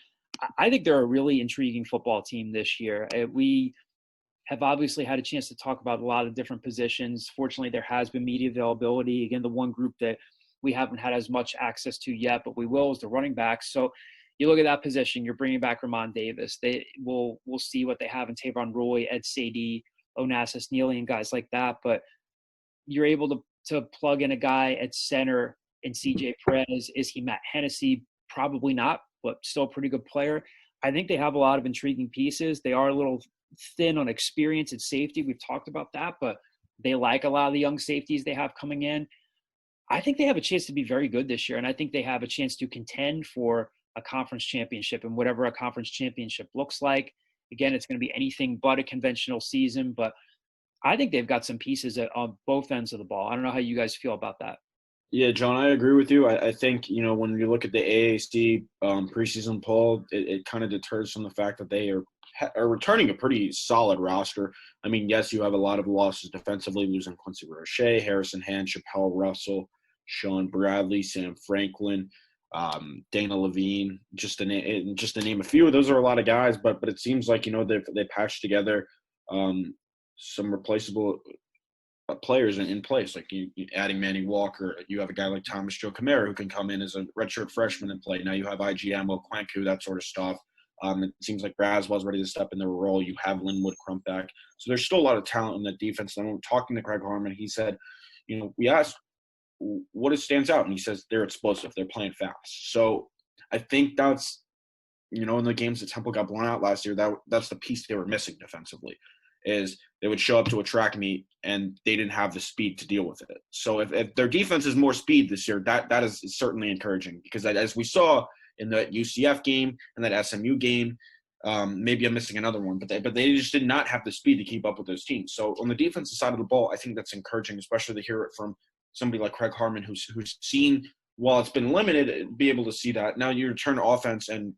I think they're a really intriguing football team this year. We have obviously had a chance to talk about a lot of different positions. Fortunately, there has been media availability. Again, the one group that we haven't had as much access to yet, but we will, is the running backs. So you look at that position, you're bringing back Ramon Davis. We'll see what they have in Tavon Roy, Ed Sadie, Onassis Neely, and guys like that. But you're able to plug in a guy at center in CJ Perez. Is he Matt Hennessy? Probably not, but still a pretty good player. I think they have a lot of intriguing pieces. They are a little thin on experience at safety. We've talked about that, but they like a lot of the young safeties they have coming in. I think they have a chance to be very good this year, and I think they have a chance to contend for a conference championship, and whatever a conference championship looks like. Again, it's going to be anything but a conventional season, but I think they've got some pieces on both ends of the ball. I don't know how you guys feel about that. Yeah, John, I agree with you. I think, when you look at the AAC preseason poll, it kind of deters from the fact that they are returning a pretty solid roster. I mean, yes, you have a lot of losses defensively, losing Quincy Roche, Harrison Hand, Chappelle Russell, Sean Bradley, Sam Franklin, Dana Levine, just to name a few. Those are a lot of guys, but it seems like, they patched together some replaceable players in place, like you adding Manny Walker. You have a guy like Thomas Joe Camara who can come in as a redshirt freshman and play. Now you have IGM, Okwenku, that sort of stuff. It seems like Braswell's ready to step in the role. You have Linwood Crump back. So there's still a lot of talent in the defense. And when talking to Craig Harmon, he said, we asked what stands out, and he says they're explosive. They're playing fast. So I think that's, in the games that Temple got blown out last year, that's the piece they were missing defensively. Is they would show up to a track meet and they didn't have the speed to deal with it. So if their defense is more speed this year, that is certainly encouraging, because as we saw in the UCF game and that SMU game, maybe I'm missing another one, but they just did not have the speed to keep up with those teams. So on the defensive side of the ball, I think that's encouraging, especially to hear it from somebody like Craig Harmon, who's seen, while it's been limited, be able to see that. Now you return to offense, and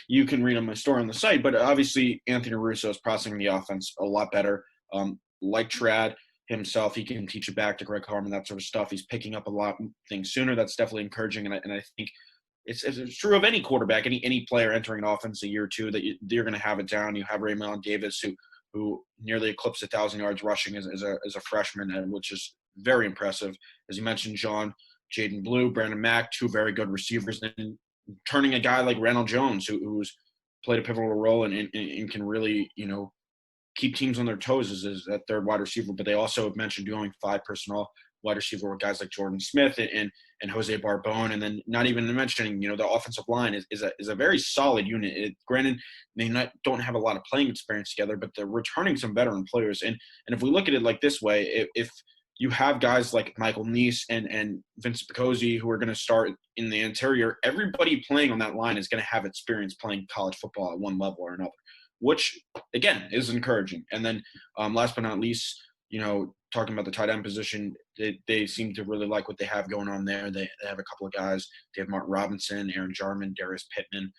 you can read on my story on the site, but obviously Anthony Russo is processing the offense a lot better. Like Trad himself, he can teach it back to Greg Harmon, that sort of stuff. He's picking up a lot of things sooner. That's definitely encouraging, and I think it's true of any quarterback, any player entering an offense a year or two, that you're going to have it down. You have Raymond Davis, who nearly eclipsed 1,000 yards rushing as a freshman, and which is very impressive. As you mentioned, John, Jaden Blue, Brandon Mack, two very good receivers, and turning a guy like Randall Jones, who's played a pivotal role and can really, keep teams on their toes as that third wide receiver. But they also have mentioned doing 5 personnel wide receiver with guys like Jordan Smith and Jose Barbone. And then not even mentioning, the offensive line is a very solid unit. Granted, they don't have a lot of playing experience together, but they're returning some veteran players. And if we look at it like this way, if you have guys like Michael Neese and Vincent Picozzi who are going to start in the interior, everybody playing on that line is going to have experience playing college football at one level or another, which, again, is encouraging. And then last but not least, talking about the tight end position, they seem to really like what they have going on there. They have a couple of guys. They have Martin Robinson, Aaron Jarman, Darius Pittman.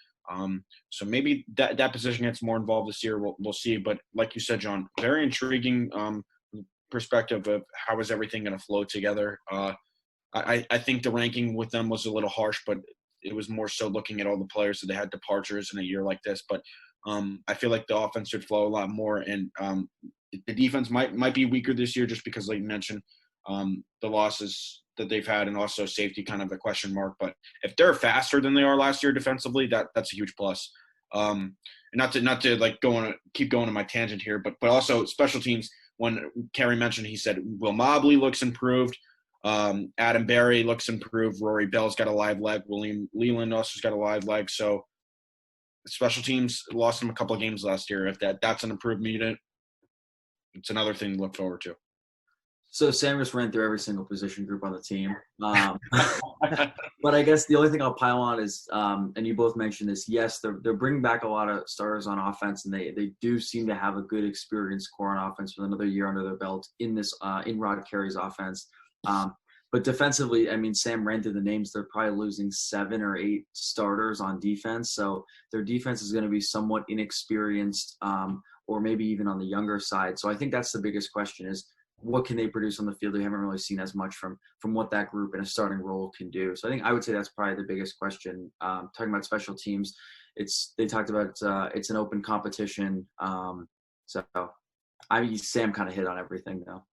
So maybe that position gets more involved this year. We'll see. But like you said, John, very intriguing perspective of how is everything going to flow together. I think the ranking with them was a little harsh, but it was more so looking at all the players that they had departures in a year like this. But I feel like the offense should flow a lot more, and the defense might be weaker this year just because, like you mentioned, the losses that they've had, and also safety kind of a question mark. But if they're faster than they are last year defensively, that's a huge plus. And not to like keep going on my tangent here, but also special teams. When Carey mentioned, he said Will Mobley looks improved. Adam Berry looks improved. Rory Bell's got a live leg. William Leland also's got a live leg. So special teams lost him a couple of games last year. If that's an improved unit, it's another thing to look forward to. So Sam just ran through every single position group on the team. But I guess the only thing I'll pile on is, and you both mentioned this, yes, they're bringing back a lot of starters on offense, and they do seem to have a good experienced core on offense with another year under their belt in Rod Carey's offense. But defensively, I mean, Sam ran through the names. They're probably losing 7 or 8 starters on defense. So their defense is going to be somewhat inexperienced, or maybe even on the younger side. So I think that's the biggest question is, what can they produce on the field? We haven't really seen as much from what that group in a starting role can do. So I would say that's probably the biggest question. Talking about special teams, they talked about it's an open competition. So Sam kind of hit on everything though.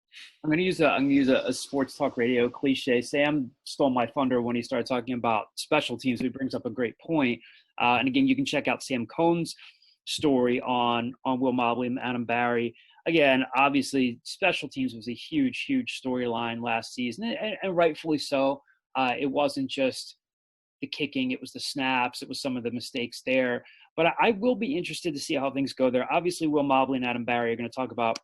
I'm gonna use a sports talk radio cliche. Sam stole my thunder when he started talking about special teams. He brings up a great point. And again, you can check out Sam Cohn's story on Will Mobley and Adam Barry. again, obviously, special teams was a huge, huge storyline last season, and rightfully so. It wasn't just the kicking, it was the snaps, it was some of the mistakes there. But I will be interested to see how things go there. Obviously, Will Mobley and Adam Barry are going to talk about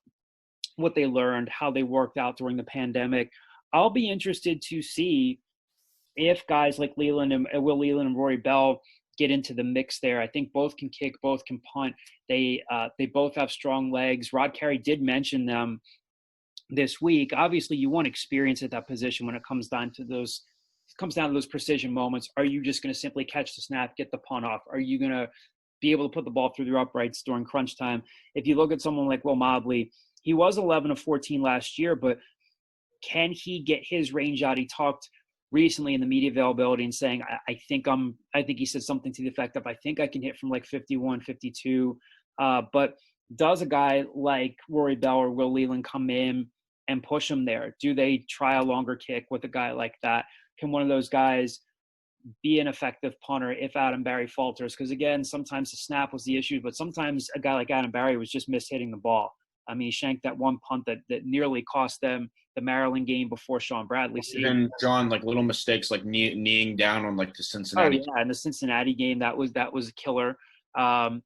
what they learned, how they worked out during the pandemic. I'll be interested to see if guys like Leland and Will Leland and Rory Bell get into the mix there. I think both can kick, both can punt. They both have strong legs. Rod Carey did mention them this week. Obviously, you want experience at that position when it comes down to those precision moments. Are you just going to simply catch the snap, get the punt off? Are you going to be able to put the ball through the uprights during crunch time? If you look at someone like Will Mobley, he was 11 of 14 last year, but can he get his range out? He talked recently in the media availability and saying, I think he said something to the effect of, I think I can hit from like 51, 52. But does a guy like Rory Bell or Will Leland come in and push him there? Do they try a longer kick with a guy like that? Can one of those guys be an effective punter if Adam Barry falters? Because again, sometimes the snap was the issue, but sometimes a guy like Adam Barry was just mishitting the ball. I mean, he shanked that one punt that nearly cost them the Maryland game before Sean Bradley. Even John, like little mistakes, like kneeing down on like the Cincinnati. Oh yeah, in the Cincinnati game, that was a killer.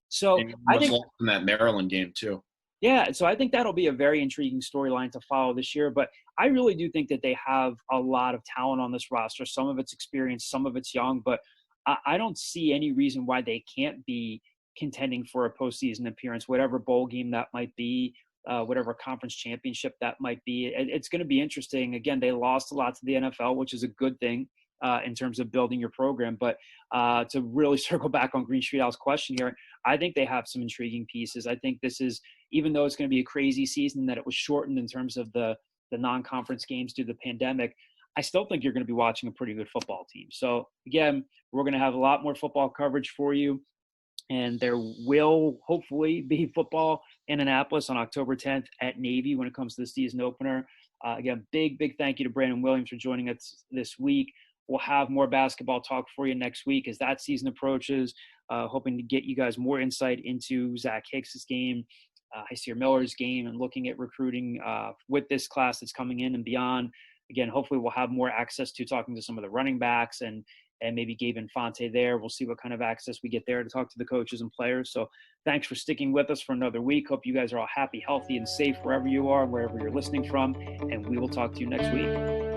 So I think in that Maryland game too. Yeah, so I think that'll be a very intriguing storyline to follow this year. But I really do think that they have a lot of talent on this roster. Some of it's experienced, some of it's young, but I don't see any reason why they can't be contending for a postseason appearance, whatever bowl game that might be, whatever conference championship that might be. It's going to be interesting. Again, they lost a lot to the NFL, which is a good thing in terms of building your program. But to really circle back on Green Street Owl's question here, I think they have some intriguing pieces. I think this is, even though it's going to be a crazy season, that it was shortened in terms of the non-conference games due to the pandemic, I still think you're going to be watching a pretty good football team. So again, we're going to have a lot more football coverage for you. And there will hopefully be football in Annapolis on October 10th at Navy when it comes to the season opener. Again, big thank you to Brandon Williams for joining us this week. We'll have more basketball talk for you next week as that season approaches, hoping to get you guys more insight into Zach Hicks' game, Hysier Miller's game, and looking at recruiting with this class that's coming in and beyond. Again, hopefully we'll have more access to talking to some of the running backs and maybe Gabe Infante there. We'll see what kind of access we get there to talk to the coaches and players. So thanks for sticking with us for another week. Hope you guys are all happy, healthy, and safe wherever you are, wherever you're listening from. And we will talk to you next week.